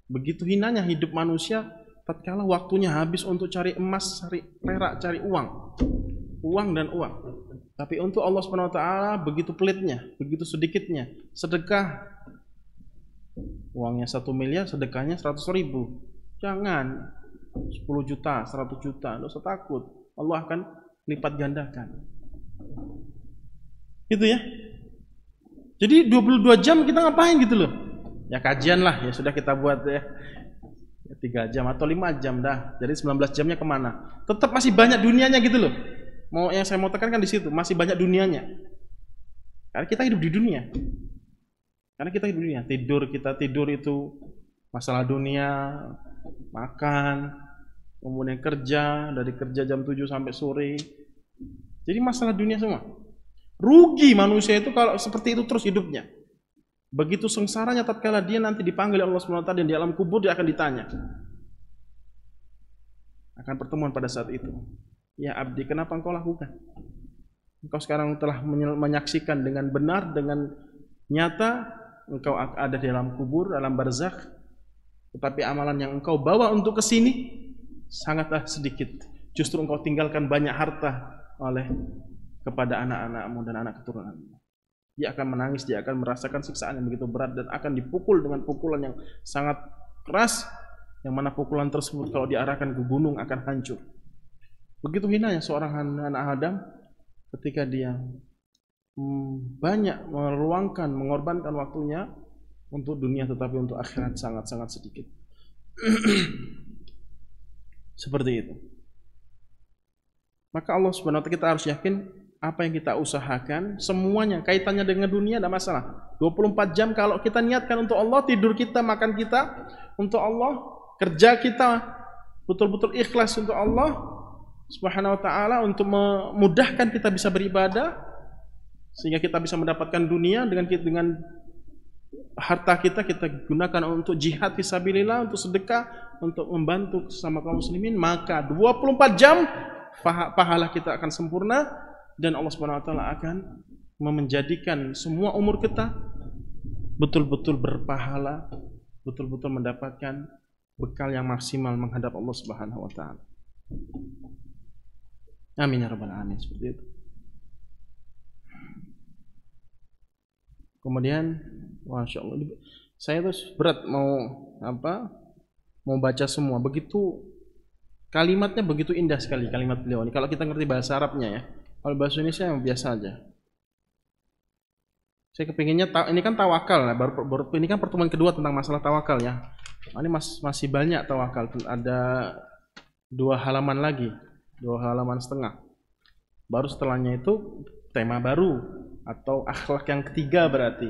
Begitu hinanya hidup manusia tatkala waktunya habis untuk cari emas, cari perak, cari uang dan uang. Tapi untuk Allah Subhanahu wa taala begitu pelitnya, begitu sedikitnya. Sedekah uangnya 1 miliar, sedekahnya 100.000. Jangan 10 juta, 100 juta, tidak usah takut. Allah akan lipat gandakan. Gitu ya. Jadi 22 jam kita ngapain gitu loh? Ya kajian lah, ya sudah kita buat ya 3 jam atau 5 jam dah. Jadi 19 jamnya kemana? Tetap masih banyak dunianya gitu loh. Yang saya mau tekankan di situ, masih banyak dunianya. Karena kita hidup di dunia. Kita tidur itu masalah dunia, makan, kemudian kerja, dari kerja jam 7 sampai sore. Jadi masalah dunia semua. Rugi manusia itu kalau seperti itu terus hidupnya. Begitu sengsaranya tatkala dia nanti dipanggil Allah Subhanahu wa taala dan di alam kubur dia akan ditanya. Akan pertemuan pada saat itu. Ya abdi, kenapa engkau lakukan? Engkau sekarang telah menyaksikan dengan benar, dengan nyata, engkau ada di alam kubur, dalam barzakh. Tetapi amalan yang engkau bawa untuk ke sini sangatlah sedikit. Justru engkau tinggalkan banyak harta kepada anak-anakmu dan anak keturunanmu. Dia akan menangis, dia akan merasakan siksaan yang begitu berat dan akan dipukul dengan pukulan yang sangat keras, yang mana pukulan tersebut kalau diarahkan ke gunung akan hancur. Begitu hinanya seorang anak Adam ketika dia banyak meluangkan, mengorbankan waktunya untuk dunia, tetapi untuk akhirat sangat-sangat sedikit. Seperti itu. Maka Allah Subhanahu wa taala, kita harus yakin apa yang kita usahakan, semuanya kaitannya dengan dunia tidak masalah. 24 jam kalau kita niatkan untuk Allah, tidur kita, makan kita untuk Allah, kerja kita betul-betul ikhlas untuk Allah Subhanahu wa ta'ala, untuk memudahkan kita bisa beribadah sehingga kita bisa mendapatkan dunia. Dengan harta kita gunakan untuk jihad fisabilillah, untuk sedekah, untuk membantu sesama kaum muslimin, maka 24 jam pahala kita akan sempurna dan Allah Subhanahu wa taala akan menjadikan semua umur kita betul-betul berpahala, betul-betul mendapatkan bekal yang maksimal menghadap Allah Subhanahu wa taala. Amin ya rabbal alamin. Seperti itu. Kemudian, masya Allah, saya terus berat mau baca semua. Begitu kalimatnya begitu indah sekali kalimat beliau ini. Kalau kita ngerti bahasa Arabnya ya. Kalau bahasa Indonesia yang biasa aja. Saya kepinginnya ini kan tawakal, baru ini kan pertemuan kedua tentang masalah tawakal ya. Ini masih banyak tawakal. Ada 2 halaman lagi, 2 halaman setengah. Baru setelahnya itu tema baru atau akhlak yang ketiga berarti.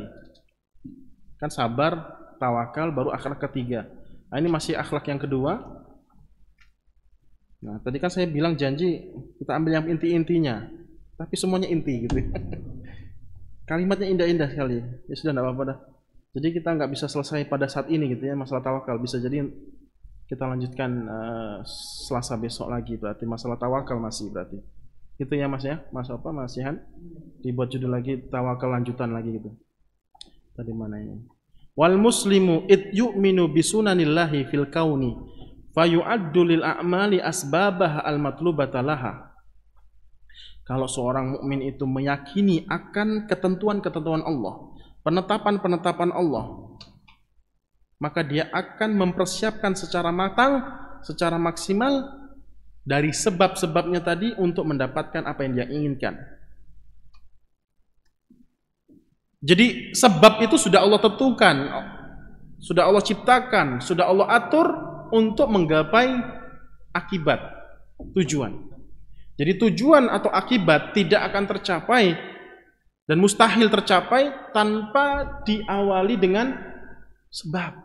Kan sabar, tawakal, baru akhlak ketiga. Nah, ini masih akhlak yang kedua. Nah, tadi kan saya bilang janji kita ambil yang inti-intinya, tapi semuanya inti gitu. Kalimatnya indah-indah sekali. Ya sudah, enggak apa-apa dah. Jadi kita nggak bisa selesai pada saat ini gitu ya, masalah tawakal. Bisa jadi kita lanjutkan Selasa besok lagi, berarti masalah tawakal masih berarti. Itu ya Mas ya, Mas Han? Dibuat judul lagi, tawakal lanjutan lagi gitu. Tadi mana ini? Wal muslimu id yu'minu bisunanillahi fil kauni fayu'addu lil a'mali asbabah al matlubata laha. Kalau seorang mukmin itu meyakini akan ketentuan-ketentuan Allah, penetapan-penetapan Allah, maka dia akan mempersiapkan secara matang, secara maksimal dari sebab-sebabnya tadi untuk mendapatkan apa yang dia inginkan. Jadi sebab itu sudah Allah tentukan, sudah Allah ciptakan, sudah Allah atur untuk menggapai akibat, tujuan. Jadi tujuan atau akibat tidak akan tercapai dan mustahil tercapai tanpa diawali dengan sebab.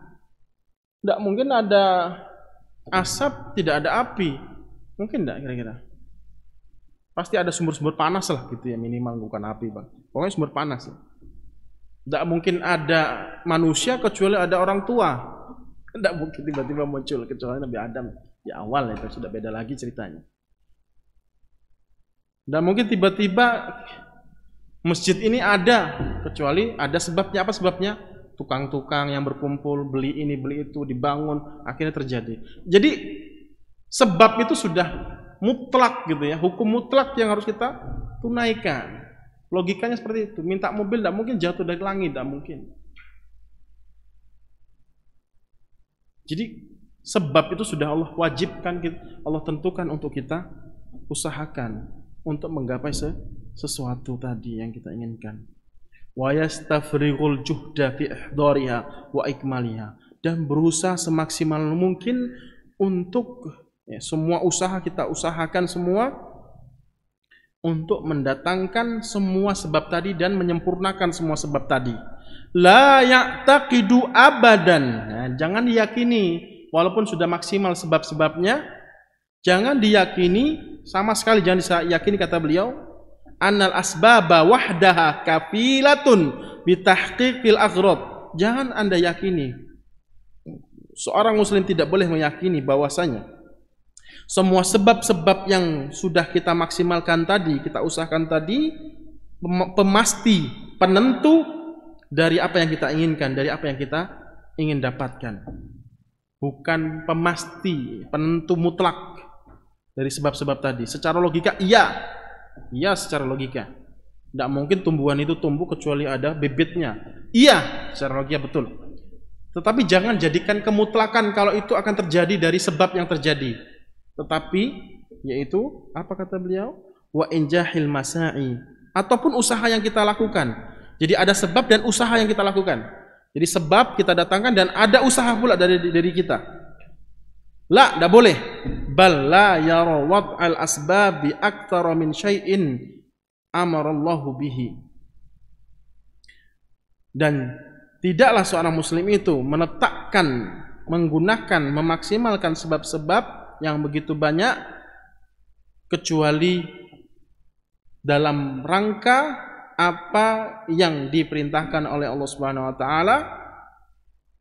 Tidak mungkin ada asap, tidak ada api. Mungkin tidak kira-kira? Pasti ada sumber-sumber panas lah gitu ya, minimal, bukan api bang. Pokoknya sumber panas. Tidak mungkin ada manusia kecuali ada orang tua. Tidak mungkin tiba-tiba muncul kecuali Nabi Adam di awal, itu sudah beda lagi ceritanya. Tidak mungkin tiba-tiba masjid ini ada kecuali ada sebabnya. Apa sebabnya? Tukang-tukang yang berkumpul, beli ini, beli itu, dibangun, akhirnya terjadi. Jadi sebab itu sudah mutlak gitu ya, hukum mutlak yang harus kita tunaikan. Logikanya seperti itu. Minta mobil tidak mungkin jatuh dari langit, tidak mungkin. Jadi sebab itu sudah Allah wajibkan, Allah tentukan untuk kita usahakan untuk menggapai sesuatu tadi yang kita inginkan. Wa yastafrighul juhda fi ihdariha wa ikmaliha, dan berusaha semaksimal mungkin untuk semua usaha kita usahakan semua untuk mendatangkan semua sebab tadi dan menyempurnakan semua sebab tadi. La ya'taqidu abadan. Nah, jangan diyakini walaupun sudah maksimal sebab-sebabnya, jangan diyakini sama sekali, jangan diyakini kata beliau annal asbaba wahdaha kafilatun bitahqiqil aghrad. Jangan Anda yakini, seorang muslim tidak boleh meyakini bahwasanya semua sebab-sebab yang sudah kita maksimalkan tadi, kita usahakan tadi, pemasti, penentu dari apa yang kita inginkan, dari apa yang kita ingin dapatkan. Bukan pemasti, penentu mutlak dari sebab-sebab tadi. Secara logika iya secara logika. Tidak mungkin tumbuhan itu tumbuh kecuali ada bibitnya. Iya, secara logika betul. Tetapi jangan jadikan kemutlakan kalau itu akan terjadi dari sebab yang terjadi. Tetapi yaitu apa kata beliau? Wa injahil masai, ataupun usaha yang kita lakukan. Jadi ada sebab dan usaha yang kita lakukan. Jadi sebab kita datangkan dan ada usaha pula dari kita. La, tidak boleh. Bal la yara wad'al asbabi aktsara min syai'in amarallahu bihi. Dan tidaklah seorang muslim itu memaksimalkan sebab-sebab yang begitu banyak kecuali dalam rangka apa yang diperintahkan oleh Allah Subhanahu wa taala,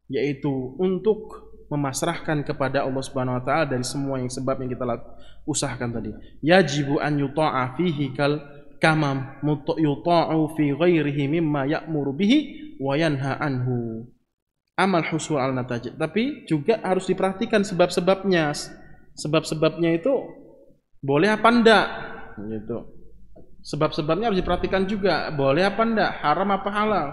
yaitu untuk memasrahkan kepada Allah Subhanahu wa taala dari semua yang sebab yang kita usahakan tadi. Yajibu an yuta'a fihi kama yuta'u fi ghairihi mimma ya'muru bihi wa yanha anhu. Amal husul al nataj. Tapi juga harus diperhatikan sebab-sebabnya. Sebab-sebabnya itu boleh apa enggak gitu. Sebab-sebabnya harus diperhatikan juga, boleh apa enggak, haram apa halal.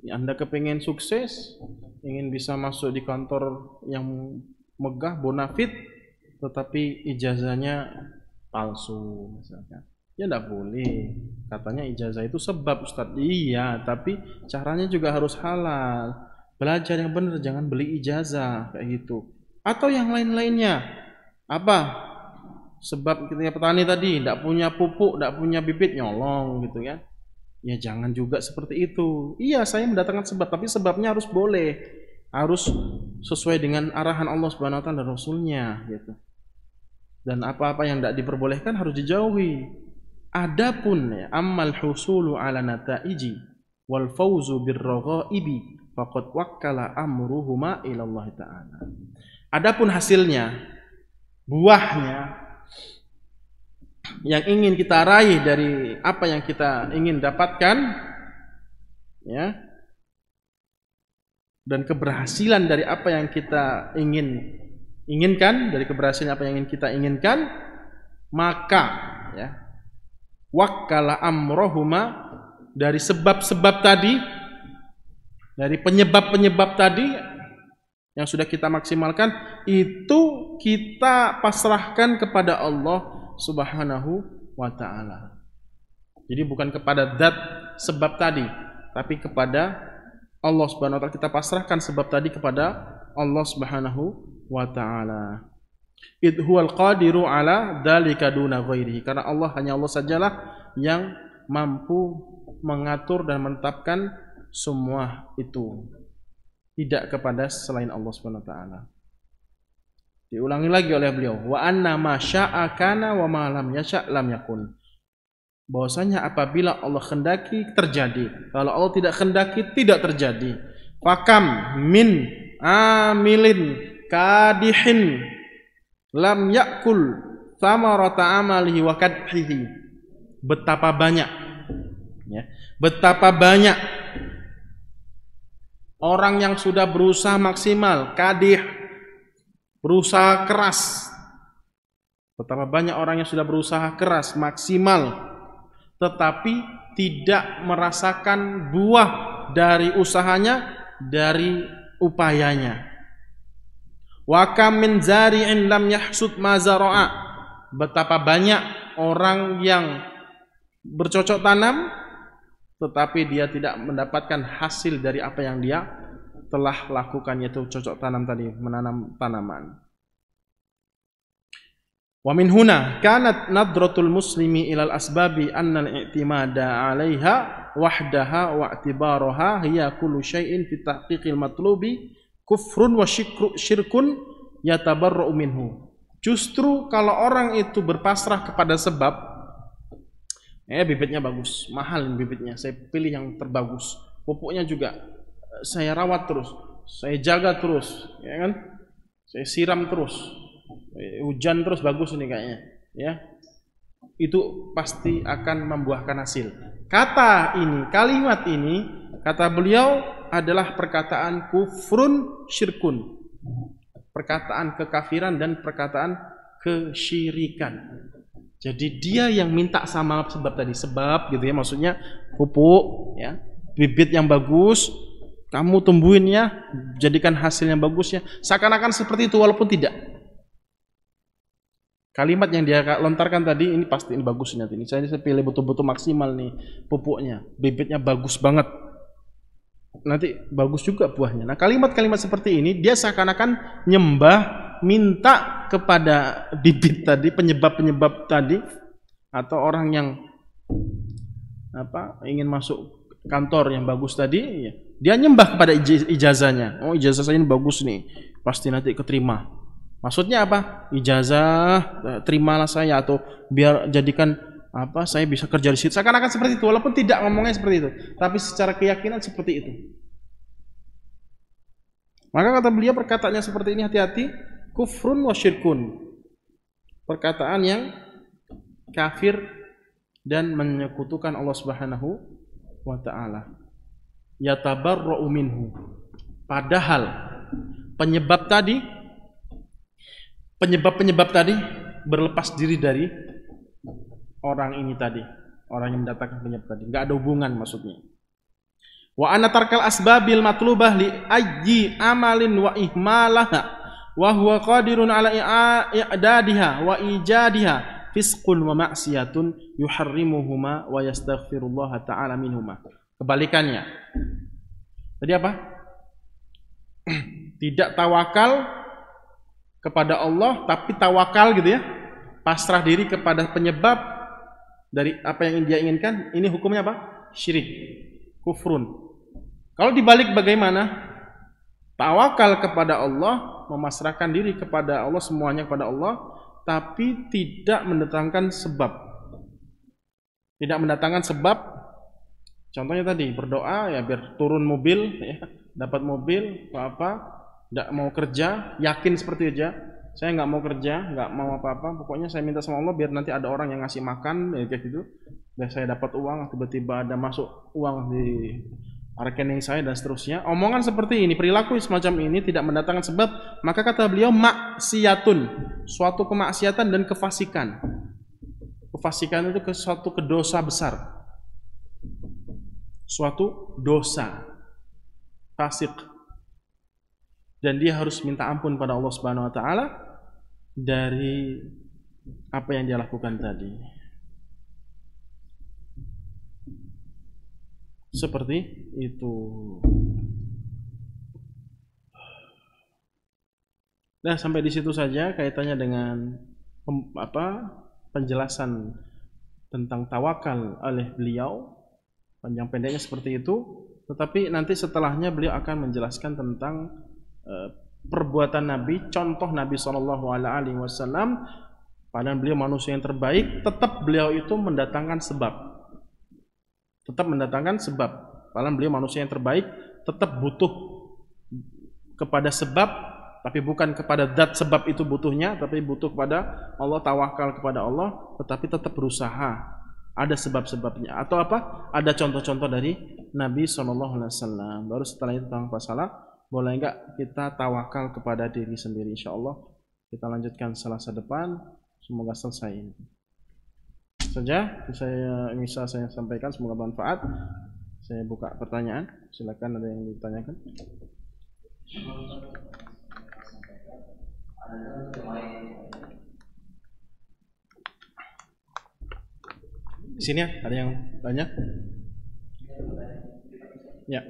Anda kepingin sukses, ingin bisa masuk di kantor yang megah, bonafit, tetapi ijazahnya palsu misalkan. Ya enggak boleh. Katanya ijazah itu sebab, Ustaz. Iya, tapi caranya juga harus halal. Belajar yang benar, jangan beli ijazah kayak gitu. Atau yang lain-lainnya. Apa? Sebab kita petani tadi tidak punya pupuk, tidak punya bibit, nyolong gitu kan. Ya jangan juga seperti itu. Iya, saya mendatangkan sebab, tapi sebabnya harus boleh. Harus sesuai dengan arahan Allah Subhanahu wa taala dan Rasulnya gitu. Dan apa-apa yang tidak diperbolehkan harus dijauhi. Adapun ya, ammal husulu ala nataiji wal fauzu birraghaibi faqad wakkala amruhuma ila Allah taala. Adapun hasilnya, buahnya yang ingin kita raih dari apa yang kita ingin dapatkan, ya, dan keberhasilan dari apa yang kita inginkan, dari keberhasilan apa yang ingin kita inginkan, maka ya, wakkala amrohuma, dari sebab-sebab tadi, dari penyebab-penyebab tadi yang sudah kita maksimalkan, itu kita pasrahkan kepada Allah Subhanahu wa ta'ala. Jadi bukan kepada zat sebab tadi, tapi kepada Allah Subhanahu wa ta'ala. Kita pasrahkan sebab tadi kepada Allah Subhanahu wa ta'ala. Idhuwal qadiru ala dzalika duna ghairihi. Karena hanya Allah sajalah yang mampu mengatur dan menetapkan semua itu, tidak kepada selain Allah Subhanahu wa ta'ala. Diulangi lagi oleh beliau, wa anna ma syaa kana wa ma lam yasha' lam yakun. Bahwasanya apabila Allah kendaki terjadi, kalau Allah tidak kendaki tidak terjadi. Fakam min amilin kadihin lam yakul thamarata amalihi wa kadhihi. Betapa banyak, ya, betapa banyak orang yang sudah berusaha maksimal, kadih, berusaha keras. Betapa banyak orang yang sudah berusaha keras, maksimal, tetapi tidak merasakan buah dari usahanya, dari upayanya. Wa kam min zari'in lam yahsud ma zara'a. Betapa banyak orang yang bercocok tanam, tetapi dia tidak mendapatkan hasil dari apa yang dia telah lakukan, yaitu cocok tanam tadi, menanam tanaman. Wa min huna kanat nadratul muslimi ilal asbabi anna al-i'timada 'alaiha wahdaha wa i'tibaraha hiya kullu syai'in fi tahqiqil matlubi kufrun wa syirkun yatabarra'u minhu. Justru kalau orang itu berpasrah kepada sebab, bibitnya bagus, mahal bibitnya, saya pilih yang terbagus, pupuknya juga saya rawat terus, saya jaga terus, ya kan? Saya siram terus, hujan terus, bagus ini kayaknya, ya. Itu pasti akan membuahkan hasil. Kalimat ini, kata beliau adalah perkataan kufrun syirkun, perkataan kekafiran dan perkataan kesyirikan. Jadi dia yang minta sama sebab tadi, sebab gitu ya, maksudnya pupuk, ya, bibit yang bagus, kamu tumbuhin ya, jadikan hasil yang bagus ya. Seakan-akan seperti itu walaupun tidak. Kalimat yang dia lontarkan tadi, ini pasti ini bagus nanti. Ini saya pilih betul-betul maksimal nih pupuknya, bibitnya bagus banget. Nanti bagus juga buahnya. Nah, kalimat-kalimat seperti ini dia seakan-akan nyembah, minta kepada bibit tadi, penyebab-penyebab tadi, atau orang yang ingin masuk kantor yang bagus tadi, ya, dia nyembah kepada ijazahnya. Oh, ijazah saya ini bagus nih, pasti nanti keterima. Maksudnya apa? Ijazah, terimalah saya, atau biar jadikan saya bisa kerja di situ. Seakan-akan seperti itu, walaupun tidak ngomongnya seperti itu, tapi secara keyakinan seperti itu. Maka kata beliau, perkataannya seperti ini, hati-hati, kufrun wa syirkun. Perkataan yang kafir dan menyekutukan Allah Subhanahu wa ta'ala. Yatabarra'u minhu. Padahal penyebab tadi berlepas diri dari orang ini tadi, orang yang mendatangkan penyebab tadi, enggak ada hubungan maksudnya. Wa anna tarkal asbabil matlubah li ayyi amalin wa ihmalaha wa huwa qadirun ala i'dadiha wa ijadiha fisqun wa ma'siyatun yuharrimuhuma wa yastaghfirullah ta'ala minhuma. Kebalikannya. Tadi apa? Tidak tawakal kepada Allah, tapi tawakal gitu ya. Pasrah diri kepada penyebab dari apa yang dia inginkan. Ini hukumnya apa? Syirik, kufrun. Kalau dibalik bagaimana? Tawakal kepada Allah, memasrahkan diri kepada Allah, semuanya kepada Allah, tapi tidak mendatangkan sebab. Tidak mendatangkan sebab. Contohnya tadi berdoa ya biar turun mobil, ya, dapat mobil, tidak mau kerja, yakin seperti aja. Saya nggak mau kerja, nggak mau apa-apa. Pokoknya saya minta sama Allah biar nanti ada orang yang ngasih makan, ya, kayak gitu. Biar saya dapat uang, tiba-tiba ada masuk uang di rekening saya dan seterusnya. Omongan seperti ini, perilaku semacam ini tidak mendatangkan sebab, maka kata beliau maksiatun, suatu kemaksiatan dan kefasikan. Kefasikan itu suatu kedosa besar, suatu dosa, fasik, dan dia harus minta ampun pada Allah Subhanahu Wa Taala dari apa yang dia lakukan tadi. Seperti itu. Nah, sampai di situ saja kaitannya dengan penjelasan tentang tawakal oleh beliau. Panjang pendeknya seperti itu. Tetapi nanti setelahnya beliau akan menjelaskan tentang perbuatan Nabi, contoh Nabi SAW. Padahal beliau manusia yang terbaik, tetap beliau itu mendatangkan sebab. Tetap mendatangkan sebab. Padahal beliau manusia yang terbaik, tetap butuh kepada sebab, tapi bukan kepada zat sebab itu butuhnya, tapi butuh kepada Allah, tawakal kepada Allah, tetapi tetap berusaha. Ada sebab-sebabnya. Atau apa? Ada contoh-contoh dari Nabi SAW. Baru setelah itu tentang masalah, boleh enggak kita tawakal kepada diri sendiri, insyaallah. Kita lanjutkan Selasa depan. Semoga selesai ini. Saja bisa saya sampaikan, semoga bermanfaat. Saya buka pertanyaan, silakan ada yang ditanyakan. Di sini ada yang tanya? Ya.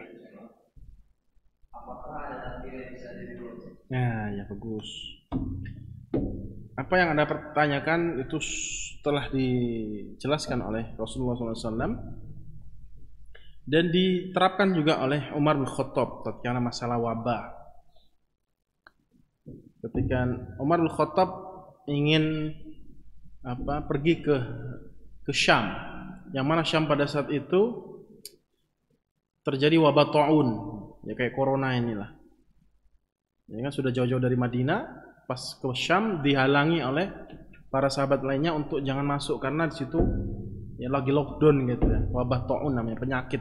Nah, ya bagus. Apa yang Anda pertanyakan itu telah dijelaskan oleh Rasulullah SAW dan diterapkan juga oleh Umar bin Khattab tatkala masalah wabah. Ketika Umar bin Khattab ingin pergi ke Syam, yang mana Syam pada saat itu terjadi wabah taun, ya kayak corona inilah. Ya kan sudah jauh-jauh dari Madinah. Pas ke Syam dihalangi oleh para sahabat lainnya untuk jangan masuk karena di situ ya lagi lockdown gitu ya. Wabah taun namanya, penyakit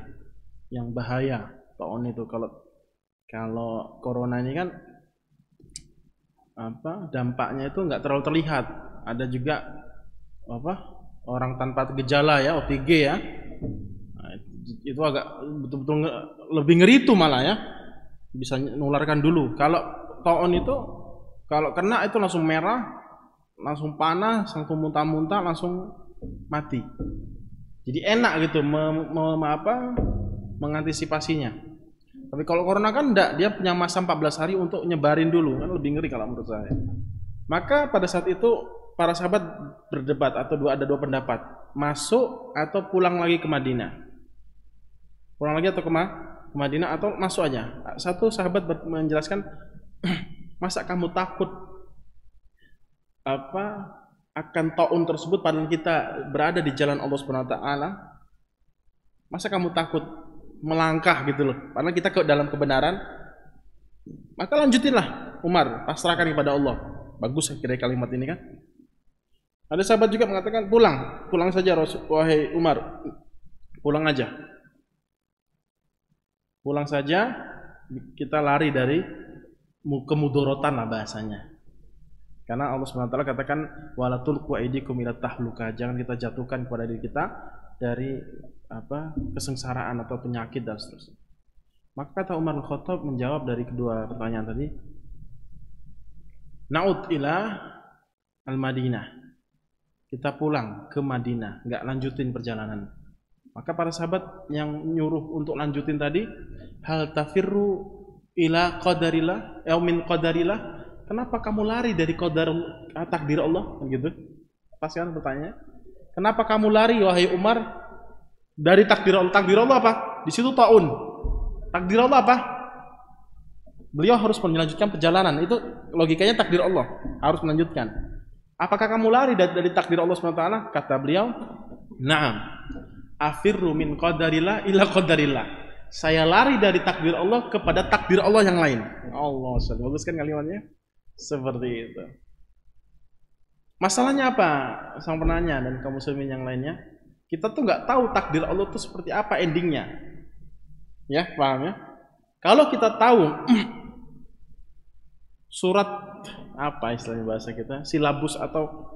yang bahaya. Taun itu kalau corona ini kan dampaknya itu nggak terlalu terlihat. Ada juga orang tanpa gejala ya, OTG ya. Nah, itu agak betul-betul lebih ngeri itu malah ya. Bisa menularkan dulu. Kalau taun itu kalau kena itu langsung merah, langsung panas, langsung muntah-muntah, langsung mati. Jadi enak gitu mengantisipasinya. Tapi kalau corona kan enggak, dia punya masa 14 hari untuk nyebarin dulu, kan lebih ngeri kalau menurut saya. Maka pada saat itu para sahabat berdebat atau ada dua pendapat, masuk atau pulang lagi ke Madinah. Pulang lagi atau ke Madinah atau masuk aja. Satu sahabat menjelaskan, masa kamu takut akan taun tersebut padahal kita berada di jalan Allah Subhanahu wa taala? Masa kamu takut melangkah gitu loh, padahal kita dalam kebenaran? Maka lanjutinlah Umar, pasrahkan kepada Allah. Bagus kira kalimat ini kan. Ada sahabat juga mengatakan pulang saja wahai Umar, pulang aja. Pulang saja, kita lari dari kemudorotan lah bahasanya. Karena Allah SWT katakan wala tulqu aydikum ila tahluka, jangan kita jatuhkan kepada diri kita dari kesengsaraan atau penyakit dan seterusnya. Maka kata Umar bin Khattab menjawab dari kedua pertanyaan tadi, na'ud ila al-Madinah, kita pulang ke Madinah, nggak lanjutin perjalanan. Maka para sahabat yang nyuruh untuk lanjutin tadi, hal tafirru ila qadarillah min qadarillah, kenapa kamu lari dari takdir Allah? Gitu. Pasti kan bertanya, kenapa kamu lari wahai Umar dari takdir Allah? Takdir Allah apa? Di situ taun. Takdir Allah apa? Beliau harus melanjutkan perjalanan. Itu logikanya takdir Allah, harus melanjutkan. Apakah kamu lari dari takdir Allah SWT? Kata beliau, na'am. Afirru min qadarillah ila qadarillah. Saya lari dari takdir Allah kepada takdir Allah yang lain. Allah, bagus kan kalimatnya? Seperti itu. Masalahnya apa? Sang penanya dan kaum muslimin yang lainnya, kita tuh nggak tahu takdir Allah itu seperti apa endingnya. Ya, paham ya? Kalau kita tahu surat apa istilahnya bahasa kita, silabus atau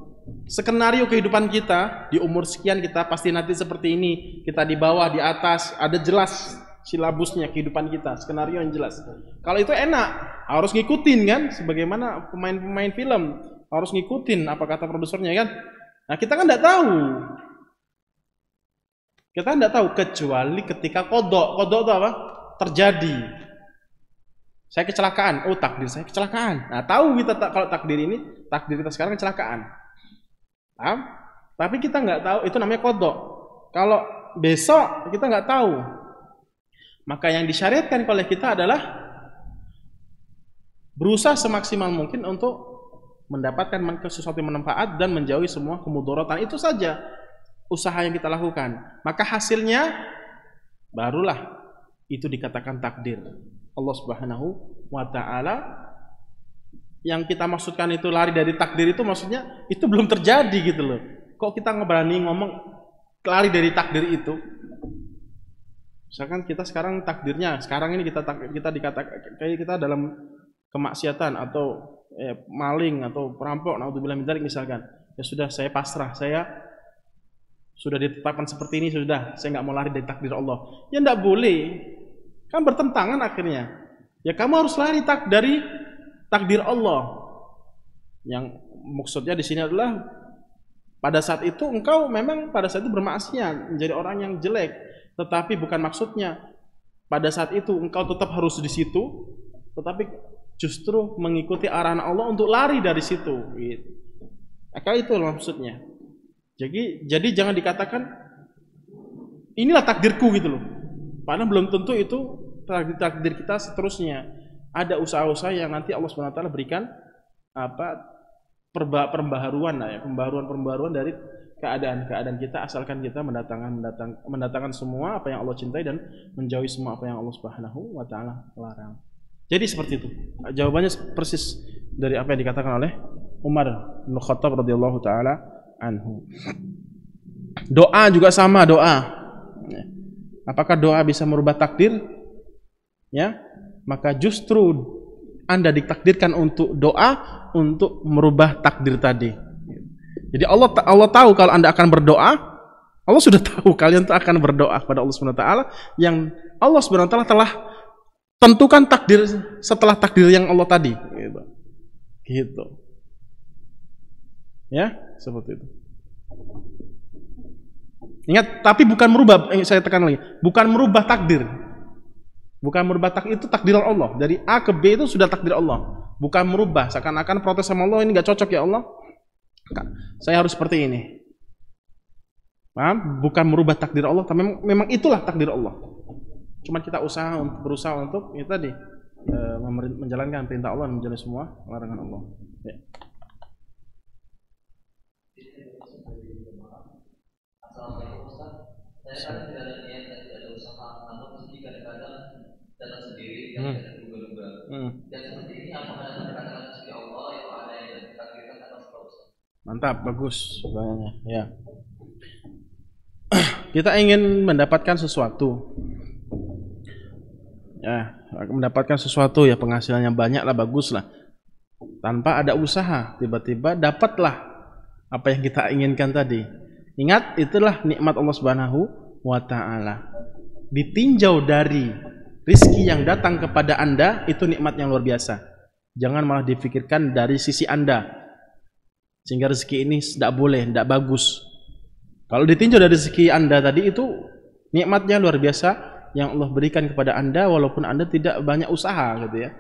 skenario kehidupan kita di umur sekian kita pasti nanti seperti ini, kita di bawah, di atas, ada jelas silabusnya kehidupan kita, skenario yang jelas. Kalau itu enak, harus ngikutin kan, sebagaimana pemain-pemain film harus ngikutin apa kata produsernya kan. Nah kita kan nggak tahu. Kita tidak tahu kecuali ketika kodok itu apa? Terjadi. Saya kecelakaan, oh takdir saya kecelakaan. Nah tahu kita kalau takdir kita sekarang kecelakaan. Paham? Tapi kita nggak tahu, itu namanya kodok. Kalau besok kita nggak tahu. Maka yang disyariatkan oleh kita adalah berusaha semaksimal mungkin untuk mendapatkan sesuatu yang bermanfaat dan menjauhi semua kemudorotan. Itu saja usaha yang kita lakukan, maka hasilnya barulah itu dikatakan takdir Allah Subhanahu wa taala. Yang kita maksudkan itu lari dari takdir itu maksudnya itu belum terjadi gitu loh. Kok kita ngeberani ngomong lari dari takdir itu? Misalkan kita sekarang takdirnya, sekarang ini kita dikatakan kayak kita dalam kemaksiatan atau maling atau perampok, naudzubillah min dzalik misalkan. Ya sudah saya pasrah, saya sudah ditetapkan seperti ini, sudah saya nggak mau lari dari takdir Allah. Ya nggak boleh, kan bertentangan akhirnya. Ya kamu harus lari dari takdir Allah. Yang maksudnya di sini adalah pada saat itu engkau memang pada saat itu bermaksiat, menjadi orang yang jelek, tetapi bukan maksudnya pada saat itu engkau tetap harus di situ, tetapi justru mengikuti arahan Allah untuk lari dari situ. Gitu. Maka itu maksudnya. Jadi jangan dikatakan inilah takdirku gitu loh. Padahal belum tentu itu takdir kita seterusnya. Ada usaha-usaha yang nanti Allah SWT berikan pembaharuan dari keadaan kita asalkan kita mendatangkan semua apa yang Allah cintai dan menjauhi semua apa yang Allah Subhanahu wa taala larang. Jadi seperti itu. Jawabannya persis dari apa yang dikatakan oleh Umar bin Khattab radhiyallahu taala anhu. Doa juga sama, doa. Apakah doa bisa merubah takdir? Ya, maka justru Anda ditakdirkan untuk doa untuk merubah takdir tadi. Jadi Allah tahu kalau Anda akan berdoa, Allah sudah tahu kalian akan berdoa kepada Allah Subhanahu wa taala yang Allah Subhanahu wa taala telah tentukan takdir setelah takdir yang Allah tadi. Gitu. Ya, seperti itu. Ingat, tapi bukan merubah, saya tekan lagi, bukan merubah takdir. Bukan merubah takdir, itu takdir Allah. Dari A ke B itu sudah takdir Allah. Bukan merubah, seakan-akan protes sama Allah, ini gak cocok ya Allah. Saya harus seperti ini. Paham? Bukan merubah takdir Allah, tapi memang itulah takdir Allah. Cuma kita berusaha untuk itu tadi menjalankan perintah Allah dan menjauhi semua larangan Allah. Ya. Assalamualaikum Ustaz. Saya tidak ada niat dan tidak ada usaha, namun rezeki kadang-kadang datang sendiri yang tidak terduga-duga. Dan seperti ini apakah ada kata-kata rezeki Allah yang ada yang ditakdirkan atas Ustaz? Mantap, bagus pertanyaannya. Ya. Kita ingin mendapatkan sesuatu. Ya, mendapatkan sesuatu ya, penghasilannya banyak lah, bagus lah. Tanpa ada usaha, tiba-tiba dapatlah apa yang kita inginkan tadi. Ingat, itulah nikmat Allah Subhanahu wa Ta'ala. Ditinjau dari rizki yang datang kepada Anda, itu nikmat yang luar biasa. Jangan malah difikirkan dari sisi Anda, sehingga rezeki ini tidak boleh, tidak bagus. Kalau ditinjau dari rezeki Anda tadi, itu nikmatnya luar biasa yang Allah berikan kepada Anda, walaupun Anda tidak banyak usaha, gitu ya.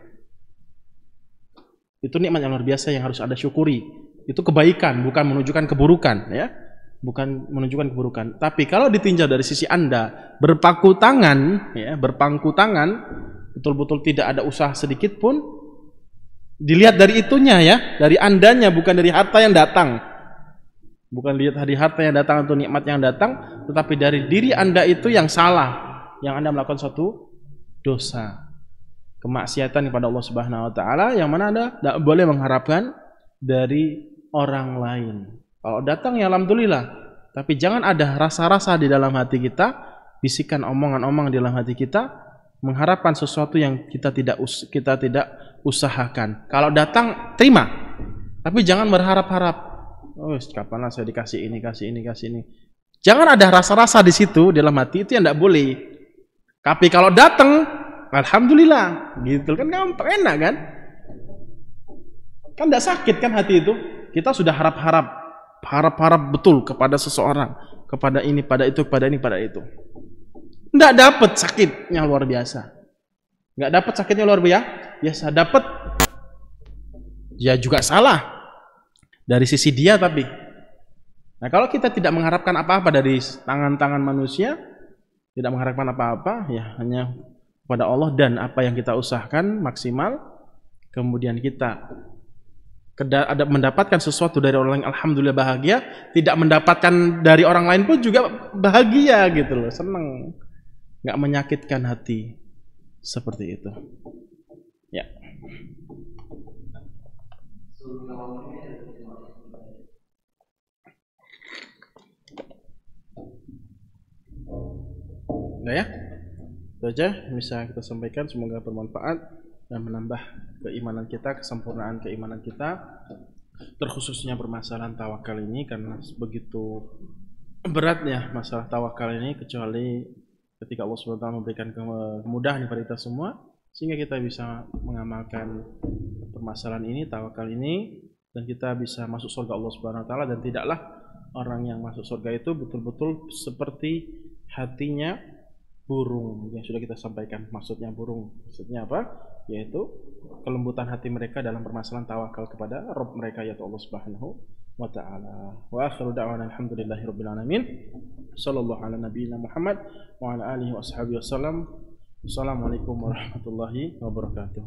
Itu nikmat yang luar biasa yang harus Anda syukuri. Itu kebaikan, bukan menunjukkan keburukan, ya. Bukan menunjukkan keburukan. Tapi kalau ditinjau dari sisi Anda, berpangku tangan, ya, betul-betul tidak ada usaha sedikit pun, dilihat dari itunya, ya, dari Andanya, bukan dari harta yang datang. Bukan lihat dari harta yang datang atau nikmat yang datang, tetapi dari diri Anda itu yang salah, yang Anda melakukan suatu dosa, kemaksiatan kepada Allah Subhanahu wa Ta'ala, yang mana Anda tidak boleh mengharapkan dari orang lain. Kalau datang ya alhamdulillah, tapi jangan ada rasa-rasa di dalam hati kita, bisikan omongan-omongan di dalam hati kita, mengharapkan sesuatu yang kita tidak usahakan. Kalau datang terima, tapi jangan berharap-harap. Oh, kapanlah saya dikasih ini, kasih ini. Jangan ada rasa-rasa di situ dalam hati, itu yang tidak boleh. Tapi kalau datang, alhamdulillah, gitu kan, gampang, enak kan? Kan tidak sakit kan hati itu? Kita sudah harap-harap betul kepada seseorang, kepada ini, pada itu, pada ini, pada itu. Tidak dapat sakitnya luar biasa. Nggak dapat sakitnya luar biasa. Dapat, ya juga salah dari sisi dia tapi. Nah, kalau kita tidak mengharapkan apa-apa dari tangan-tangan manusia, tidak mengharapkan apa-apa, ya hanya kepada Allah dan apa yang kita usahakan maksimal, kemudian kita ada mendapatkan sesuatu dari orang lain, alhamdulillah bahagia. Tidak mendapatkan dari orang lain pun juga bahagia gitu loh, senang, nggak menyakitkan hati, seperti itu. Ya. Nah ya, itu aja bisa kita sampaikan, semoga bermanfaat dan menambah keimanan kita, kesempurnaan keimanan kita, terkhususnya permasalahan tawakal ini, karena begitu beratnya masalah tawakal ini, kecuali ketika Allah SWT memberikan kemudahan kepada kita semua, sehingga kita bisa mengamalkan permasalahan ini, tawakal ini, dan kita bisa masuk surga Allah SWT. Dan tidaklah orang yang masuk surga itu betul-betul seperti hatinya burung, yang sudah kita sampaikan. Maksudnya burung, maksudnya apa? Yaitu kelembutan hati mereka dalam permasalahan tawakal kepada Rabb mereka, yaitu Allah Subhanahu wa Ta'ala. Wa akhiru da'wana alhamdulillahirabbil alamin. Sallallahu ala nabiyyina Muhammad wa ala alihi wa ashabihi wasallam. Assalamualaikum warahmatullahi wabarakatuh.